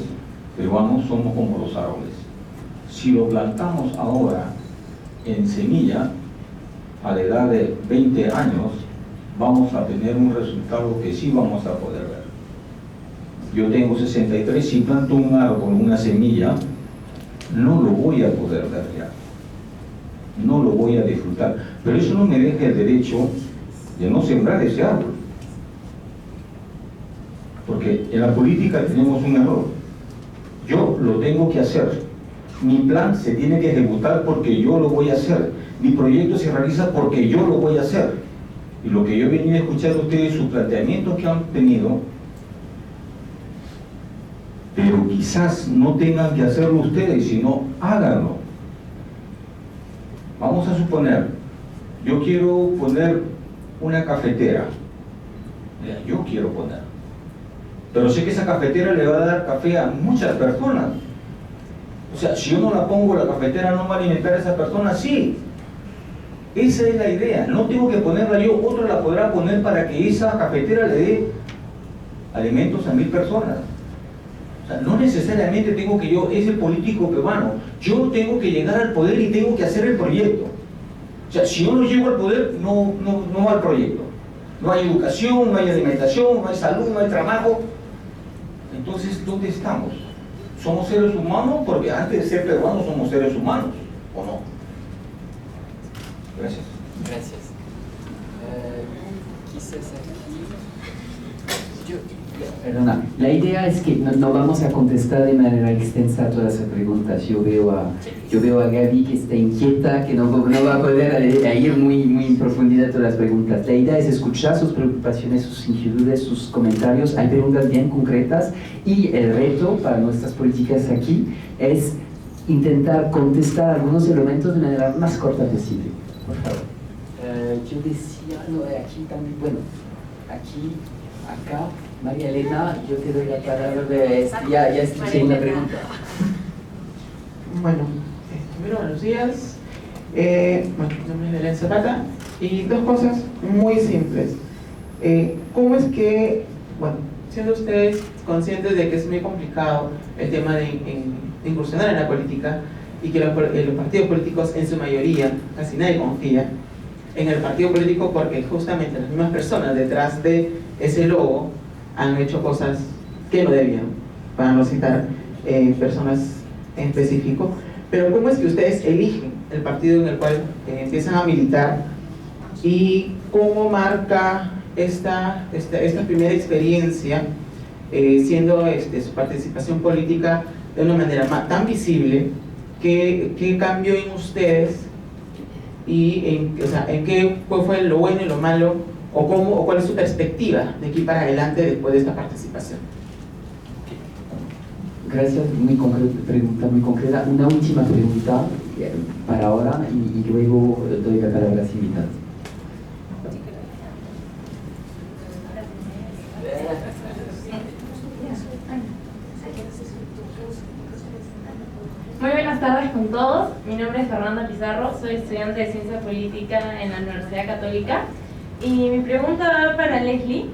peruanos somos como los árboles. Si lo plantamos ahora en semilla, a la edad de 20 años, vamos a tener un resultado que sí vamos a poder ver. Yo tengo 63, si planto un árbol, una semilla, no lo voy a poder ver ya. No lo voy a disfrutar. Pero eso no me deja el derecho de no sembrar ese árbol. Porque en la política tenemos un error. Yo lo tengo que hacer. Mi plan se tiene que ejecutar porque yo lo voy a hacer. Mi proyecto se realiza porque yo lo voy a hacer. Y lo que yo venía a escuchar de ustedes, sus planteamientos que han tenido, pero quizás no tengan que hacerlo ustedes, sino háganlo. Vamos a suponer, yo quiero poner una cafetera. Yo quiero poner. Pero sé que esa cafetera le va a dar café a muchas personas. O sea, si yo no la pongo, la cafetera no va a alimentar a esa persona, sí. Esa es la idea. No tengo que ponerla yo, otro la podrá poner para que esa cafetera le dé alimentos a 1000 personas. O sea, no necesariamente tengo que yo, es el político peruano. Yo tengo que llegar al poder y tengo que hacer el proyecto. O sea, si yo no llego al poder, no va al proyecto. No hay educación, no hay alimentación, no hay salud, no hay trabajo. Entonces, ¿dónde estamos? ¿Somos seres humanos? Porque antes de ser peruanos somos seres humanos, ¿o no? Gracias. Gracias. Quizás aquí... Perdona, la idea es que no vamos a contestar de manera extensa a todas las preguntas. Yo veo a Gaby que está inquieta, que no va a poder ir muy en profundidad a todas las preguntas. La idea es escuchar sus preocupaciones, sus inquietudes, sus comentarios. Hay preguntas bien concretas y el reto para nuestras políticas aquí es intentar contestar algunos elementos de manera más corta posible. Por favor. Yo decía, no, aquí también, bueno, aquí, acá, María Elena, yo te doy la palabra, ya escuché una pregunta. Bueno, primero buenos días, bueno, mi nombre es Elena Zapata, y 2 cosas muy simples. ¿Cómo es que, bueno, siendo ustedes conscientes de que es muy complicado el tema de incursionar en la política, y que los partidos políticos en su mayoría, casi nadie confía en el partido político porque justamente las mismas personas detrás de ese logo han hecho cosas que no debían, para no citar personas en específico, pero ¿cómo es que ustedes eligen el partido en el cual empiezan a militar y cómo marca esta primera experiencia siendo su participación política de una manera tan visible? ¿Qué cambió en ustedes y cuál fue lo bueno y lo malo, o cuál es su perspectiva de aquí para adelante después de esta participación. Gracias, pregunta muy concreta. Una última pregunta para ahora y luego doy la palabra a las invitadas. Muy buenas tardes con todos. Mi nombre es Fernanda Pizarro, soy estudiante de Ciencia Política en la Universidad Católica. Y mi pregunta va para Leslie.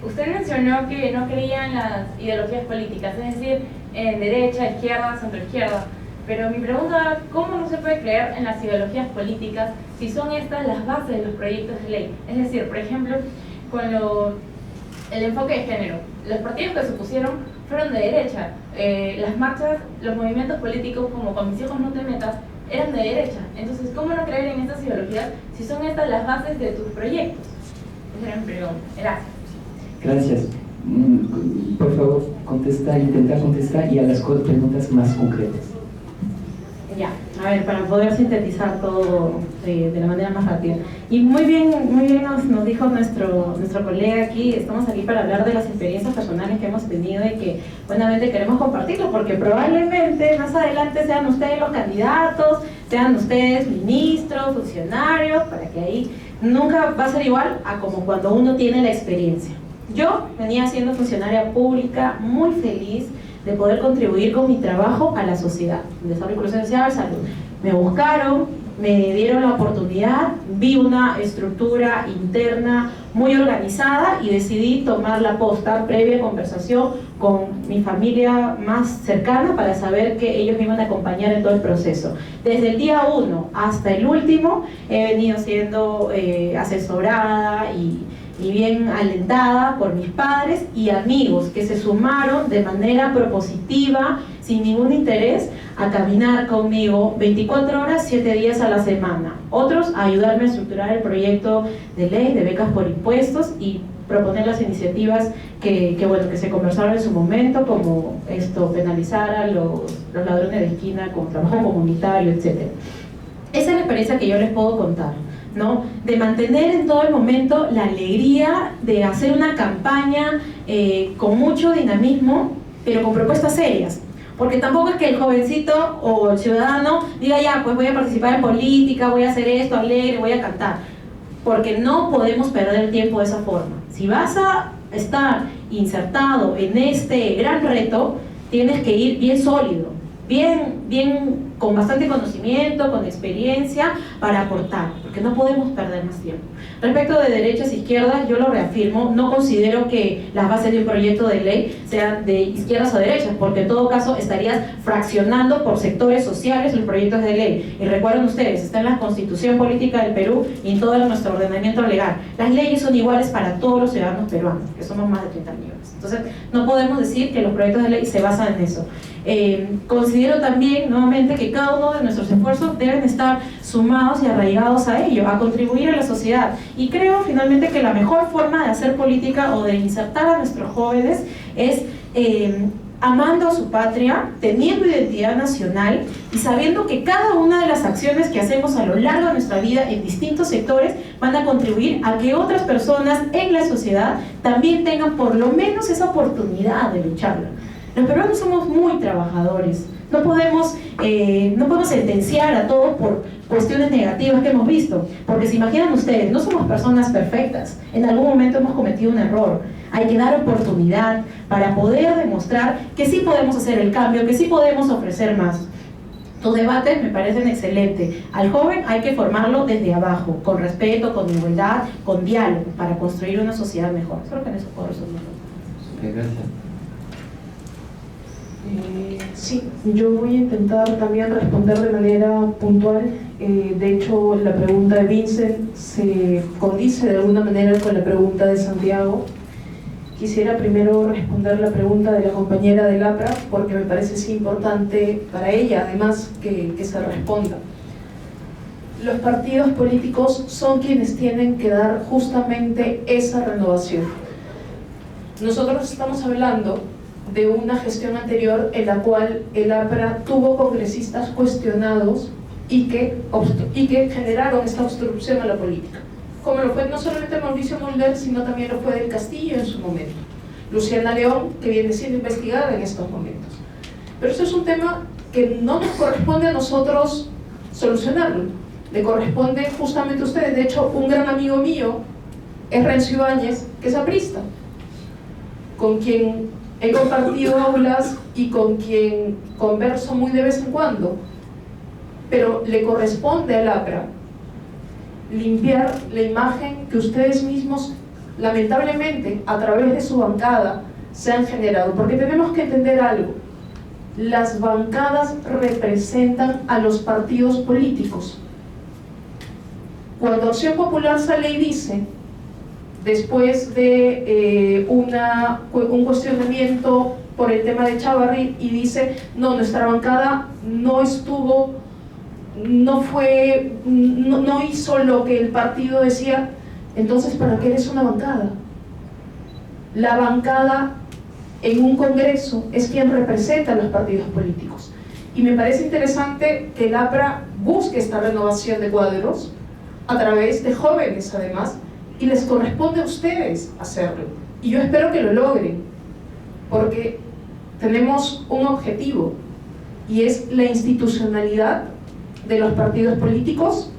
Usted mencionó que no creía en las ideologías políticas, es decir, en derecha, izquierda, centroizquierda. Pero mi pregunta va, ¿cómo no se puede creer en las ideologías políticas si son estas las bases de los proyectos de ley? Es decir, por ejemplo, con el enfoque de género, los partidos que se opusieron fueron de derecha. Las marchas, los movimientos políticos como Con mis hijos no te metas, eran de derecha. Entonces, ¿cómo no creer en estas ideologías si son estas las bases de tus proyectos? Esa era mi pregunta. Gracias. Gracias. Por favor, intenta contestar y a las preguntas más concretas. Ya, a ver, para poder sintetizar todo de la manera más rápida. Y muy bien nos dijo nuestro colega aquí, estamos aquí para hablar de las experiencias personales que hemos tenido y que buenamente queremos compartirlo, porque probablemente más adelante sean ustedes los candidatos, sean ustedes ministros, funcionarios, para que ahí nunca va a ser igual a como cuando uno tiene la experiencia. Yo venía siendo funcionaria pública muy feliz de poder contribuir con mi trabajo a la sociedad, desarrollo, inclusión social, salud. Me buscaron, me dieron la oportunidad, vi una estructura interna muy organizada y decidí tomar la posta previa conversación con mi familia más cercana para saber que ellos me iban a acompañar en todo el proceso. Desde el día 1 hasta el último he venido siendo asesorada y bien alentada por mis padres y amigos que se sumaron de manera propositiva, sin ningún interés, a caminar conmigo 24 horas, 7 días a la semana. Otros a ayudarme a estructurar el proyecto de ley de becas por impuestos y proponer las iniciativas que se conversaron en su momento, como penalizar a los ladrones de esquina con trabajo comunitario, etc. Esa es la experiencia que yo les puedo contar, ¿no? De mantener en todo el momento la alegría de hacer una campaña con mucho dinamismo, pero con propuestas serias. Porque tampoco es que el jovencito o el ciudadano diga ya, pues voy a participar en política, voy a hacer esto, alegre, voy a cantar. Porque no podemos perder el tiempo de esa forma. Si vas a estar insertado en este gran reto, tienes que ir bien sólido, bien con bastante conocimiento, con experiencia para aportar, porque no podemos perder más tiempo. Respecto de derechas e izquierdas, yo lo reafirmo, no considero que las bases de un proyecto de ley sean de izquierdas o derechas, porque en todo caso estarías fraccionando por sectores sociales los proyectos de ley. Y recuerden ustedes, está en la Constitución Política del Perú y en todo nuestro ordenamiento legal. Las leyes son iguales para todos los ciudadanos peruanos, que somos más de 30 millones. Entonces, no podemos decir que los proyectos de ley se basan en eso. Considero también, nuevamente, que cada uno de nuestros esfuerzos deben estar sumados y arraigados a ello, a contribuir a la sociedad. Y creo, finalmente, que la mejor forma de hacer política o de insertar a nuestros jóvenes es amando a su patria, teniendo identidad nacional y sabiendo que cada una de las acciones que hacemos a lo largo de nuestra vida en distintos sectores van a contribuir a que otras personas en la sociedad también tengan por lo menos esa oportunidad de lucharla. Los peruanos somos muy trabajadores, no podemos sentenciar a todos por cuestiones negativas que hemos visto, porque se imaginan ustedes, no somos personas perfectas, en algún momento hemos cometido un error. Hay que dar oportunidad para poder demostrar que sí podemos hacer el cambio, que sí podemos ofrecer más. Tus debates me parecen excelentes. Al joven hay que formarlo desde abajo, con respeto, con igualdad, con diálogo, para construir una sociedad mejor. Creo que en eso puedo resumir. Gracias. Sí, yo voy a intentar también responder de manera puntual. De hecho, la pregunta de Vincent se condice de alguna manera con la pregunta de Santiago. Quisiera primero responder la pregunta de la compañera del APRA, porque me parece sí importante para ella, además, que se responda. Los partidos políticos son quienes tienen que dar justamente esa renovación. Nosotros estamos hablando de una gestión anterior en la cual el APRA tuvo congresistas cuestionados y que generaron esta obstrucción a la política, como lo fue no solamente Mauricio Mulder, sino también lo fue del Castillo en su momento, Luciana León, que viene siendo investigada en estos momentos. Pero eso es un tema que no nos corresponde a nosotros solucionarlo, le corresponde justamente a ustedes. De hecho, un gran amigo mío es Renzo Ibáñez, que es aprista, con quien he compartido aulas y con quien converso muy de vez en cuando, pero le corresponde al APRA limpiar la imagen que ustedes mismos, lamentablemente, a través de su bancada, se han generado. Porque tenemos que entender algo: las bancadas representan a los partidos políticos. Cuando Acción Popular sale y dice, después de un cuestionamiento por el tema de Chávarri, y dice, no, nuestra bancada no estuvo, no hizo lo que el partido decía, entonces ¿para qué eres una bancada? La bancada en un congreso es quien representa a los partidos políticos, y me parece interesante que el APRA busque esta renovación de cuadros a través de jóvenes además, y les corresponde a ustedes hacerlo, y yo espero que lo logren, porque tenemos un objetivo, y es la institucionalidad de los partidos políticos,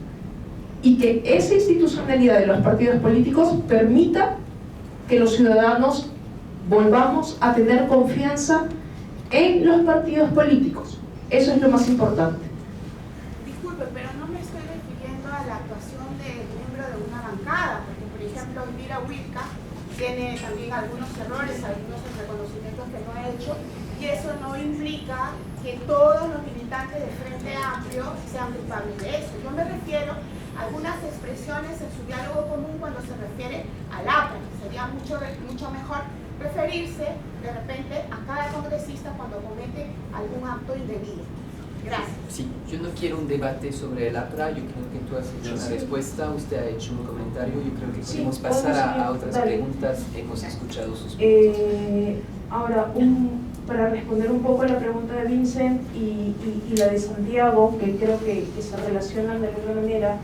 y que esa institucionalidad de los partidos políticos permita que los ciudadanos volvamos a tener confianza en los partidos políticos. Eso es lo más importante. Disculpe, pero no me estoy refiriendo a la actuación del miembro de una bancada, porque por ejemplo Elvira Wilca tiene también algunos errores, algunos reconocimientos que no ha hecho, y eso no implica que todos los militantes del Frente Amplio sean culpables de eso. Yo me refiero a algunas expresiones en su diálogo común cuando se refiere al APRA. Sería mucho mejor referirse de repente a cada congresista cuando comete algún acto indebido. Gracias. Sí, yo no quiero un debate sobre el APRA, yo creo que tú has hecho una respuesta, usted ha hecho un comentario, yo creo que podemos pasar a otras preguntas, hemos escuchado sus preguntas. Ahora, para responder un poco a la pregunta de Vincent y la de Santiago, que creo que se relacionan de alguna manera,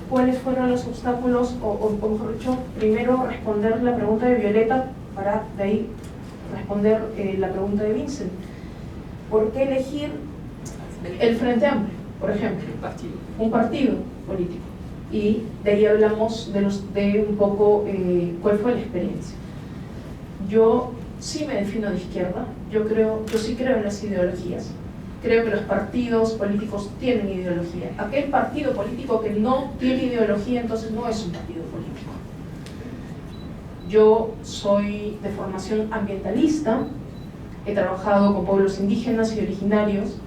¿cuáles fueron los obstáculos? O mejor dicho, primero responder la pregunta de Violeta, para de ahí responder la pregunta de Vincent. ¿Por qué elegir el Frente Amplio, por ejemplo? Un partido político. Y de ahí hablamos de un poco cuál fue la experiencia. Yo sí me defino de izquierda, yo sí creo en las ideologías. Creo que los partidos políticos tienen ideología. Aquel partido político que no tiene ideología, entonces no es un partido político. Yo soy de formación ambientalista, he trabajado con pueblos indígenas y originarios,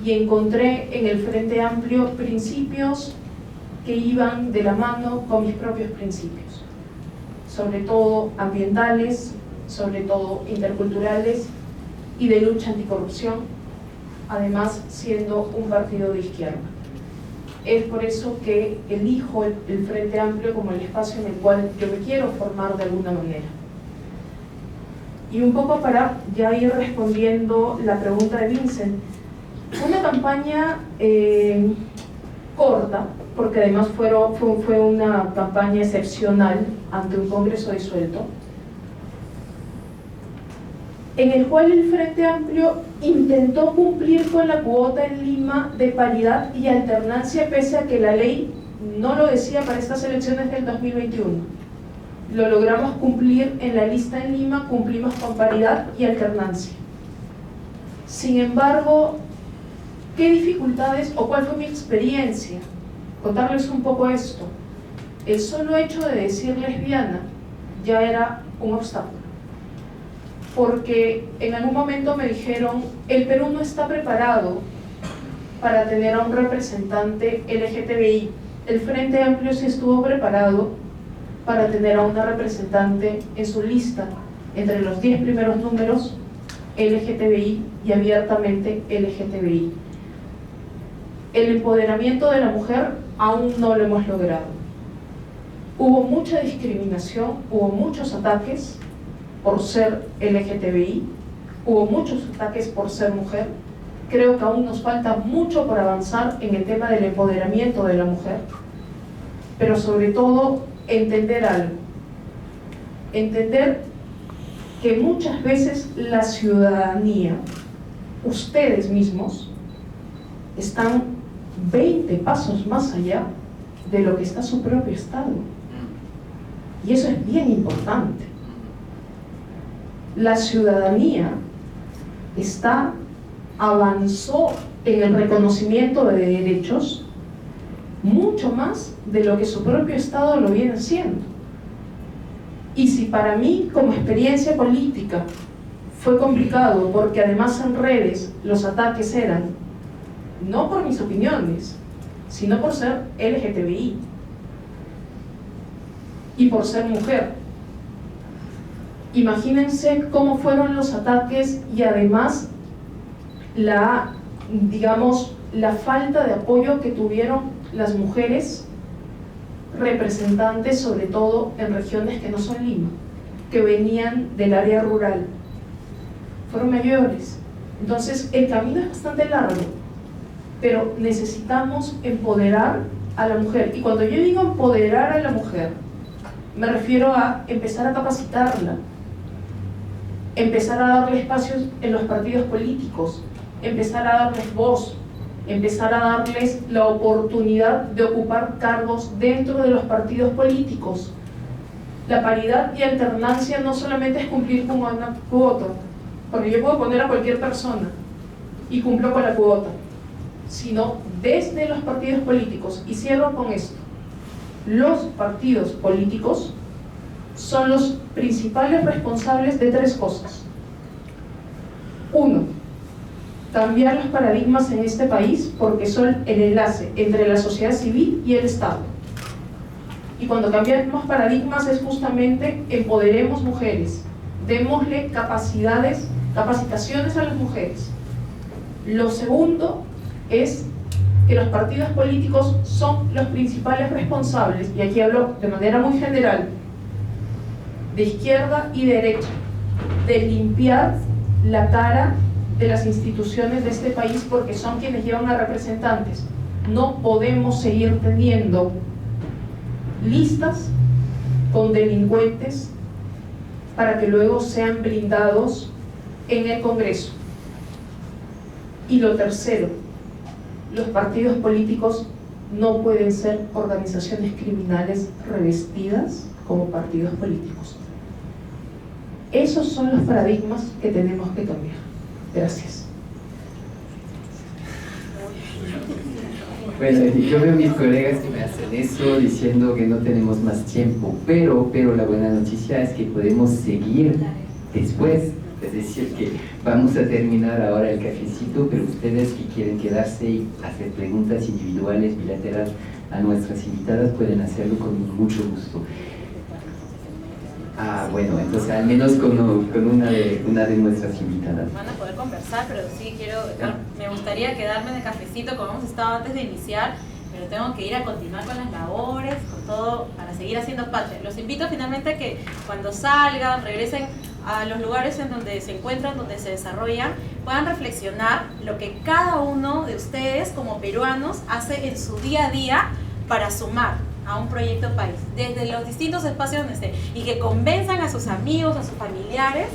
y encontré en el Frente Amplio principios que iban de la mano con mis propios principios, sobre todo ambientales, sobre todo interculturales y de lucha anticorrupción, además siendo un partido de izquierda. Es por eso que elijo el Frente Amplio como el espacio en el cual yo me quiero formar de alguna manera. Y un poco para ya ir respondiendo la pregunta de Vincent, una campaña corta, porque además fue una campaña excepcional ante un congreso disuelto, en el cual el Frente Amplio intentó cumplir con la cuota en Lima de paridad y alternancia, pese a que la ley no lo decía para estas elecciones del 2021. Lo logramos cumplir en la lista en Lima, cumplimos con paridad y alternancia. Sin embargo, ¿qué dificultades o cuál fue mi experiencia? Contarles un poco esto. El solo hecho de decir lesbiana ya era un obstáculo, porque en algún momento me dijeron, el Perú no está preparado para tener a un representante LGTBI. El Frente Amplio sí estuvo preparado para tener a una representante en su lista, entre los 10 primeros números, LGTBI y abiertamente LGTBI. El empoderamiento de la mujer aún no lo hemos logrado. Hubo mucha discriminación, hubo muchos ataques por ser LGTBI, hubo muchos ataques por ser mujer, Creo que aún nos falta mucho por avanzar en el tema del empoderamiento de la mujer, pero sobre todo entender algo, entender que muchas veces la ciudadanía, ustedes mismos, están 20 pasos más allá de lo que está su propio Estado. Y eso es bien importante. La ciudadanía avanzó en el reconocimiento de derechos mucho más de lo que su propio Estado lo viene haciendo. Y si para mí, como experiencia política, fue complicado porque además en redes los ataques eran no por mis opiniones, sino por ser LGTBI y por ser mujer. Imagínense cómo fueron los ataques y además la falta de apoyo que tuvieron las mujeres representantes, sobre todo en regiones que no son Lima, que venían del área rural. Fueron mayores. Entonces el camino es bastante largo, pero necesitamos empoderar a la mujer. Y cuando yo digo empoderar a la mujer, me refiero a empezar a capacitarla, empezar a darle espacios en los partidos políticos, empezar a darles voz, empezar a darles la oportunidad de ocupar cargos dentro de los partidos políticos. La paridad y alternancia no solamente es cumplir con una cuota, porque yo puedo poner a cualquier persona y cumplo con la cuota, sino desde los partidos políticos. Y cierro con esto: los partidos políticos son los principales responsables de 3 cosas. 1, cambiar los paradigmas en este país, porque son el enlace entre la sociedad civil y el Estado. Y cuando cambiamos paradigmas es justamente empoderemos mujeres, démosle capacitaciones a las mujeres. Lo segundo es que los partidos políticos son los principales responsables, y aquí hablo de manera muy general, de izquierda y derecha, de limpiar la cara de las instituciones de este país, porque son quienes llevan a representantes. No podemos seguir teniendo listas con delincuentes para que luego sean blindados en el Congreso. Y lo tercero, los partidos políticos no pueden ser organizaciones criminales revestidas como partidos políticos. Esos son los paradigmas que tenemos que cambiar. Gracias. Bueno, yo veo a mis colegas que me hacen eso diciendo que no tenemos más tiempo, pero la buena noticia es que podemos seguir después. Es decir, que vamos a terminar ahora el cafecito, pero ustedes que quieren quedarse y hacer preguntas individuales, bilaterales a nuestras invitadas, pueden hacerlo con mucho gusto. Bueno, entonces al menos con una de nuestras invitadas. Van a poder conversar, pero sí me gustaría quedarme en el cafecito como hemos estado antes de iniciar, pero tengo que ir a continuar con las labores, con todo, para seguir haciendo patria. Los invito finalmente a que cuando salgan, regresen a los lugares en donde se encuentran, donde se desarrollan, puedan reflexionar lo que cada uno de ustedes como peruanos hace en su día a día para sumar a un proyecto país, desde los distintos espacios donde estén, y que convenzan a sus amigos, a sus familiares,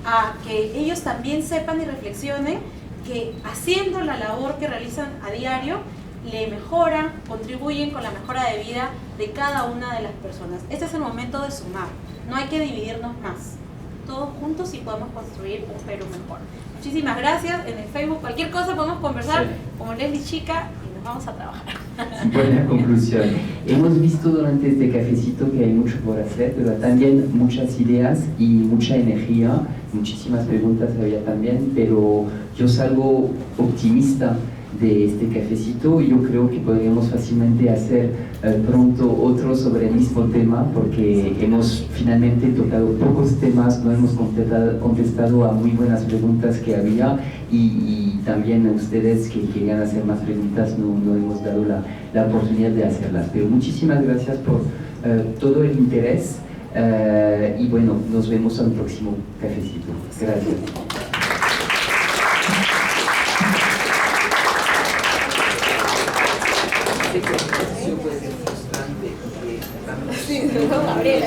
a que ellos también sepan y reflexionen que haciendo la labor que realizan a diario, le mejoran, contribuyen con la mejora de vida de cada una de las personas. Este es el momento de sumar, no hay que dividirnos más. Todos juntos y podemos construir un Perú mejor. Muchísimas gracias. En el Facebook, cualquier cosa podemos conversar como Leslie Chica y nos vamos a trabajar. Buena conclusión. Hemos visto durante este cafecito que hay mucho por hacer, pero también muchas ideas y mucha energía. Muchísimas preguntas había también, pero yo salgo optimista de este cafecito. Yo creo que podríamos fácilmente hacer pronto otro sobre el mismo tema, porque hemos finalmente tocado pocos temas, no hemos contestado a muy buenas preguntas que había, y también a ustedes que querían hacer más preguntas no hemos dado la oportunidad de hacerlas. Pero muchísimas gracias por todo el interés, y bueno, nos vemos al próximo cafecito. Gracias.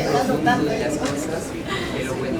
profundo de las cosas, pero bueno,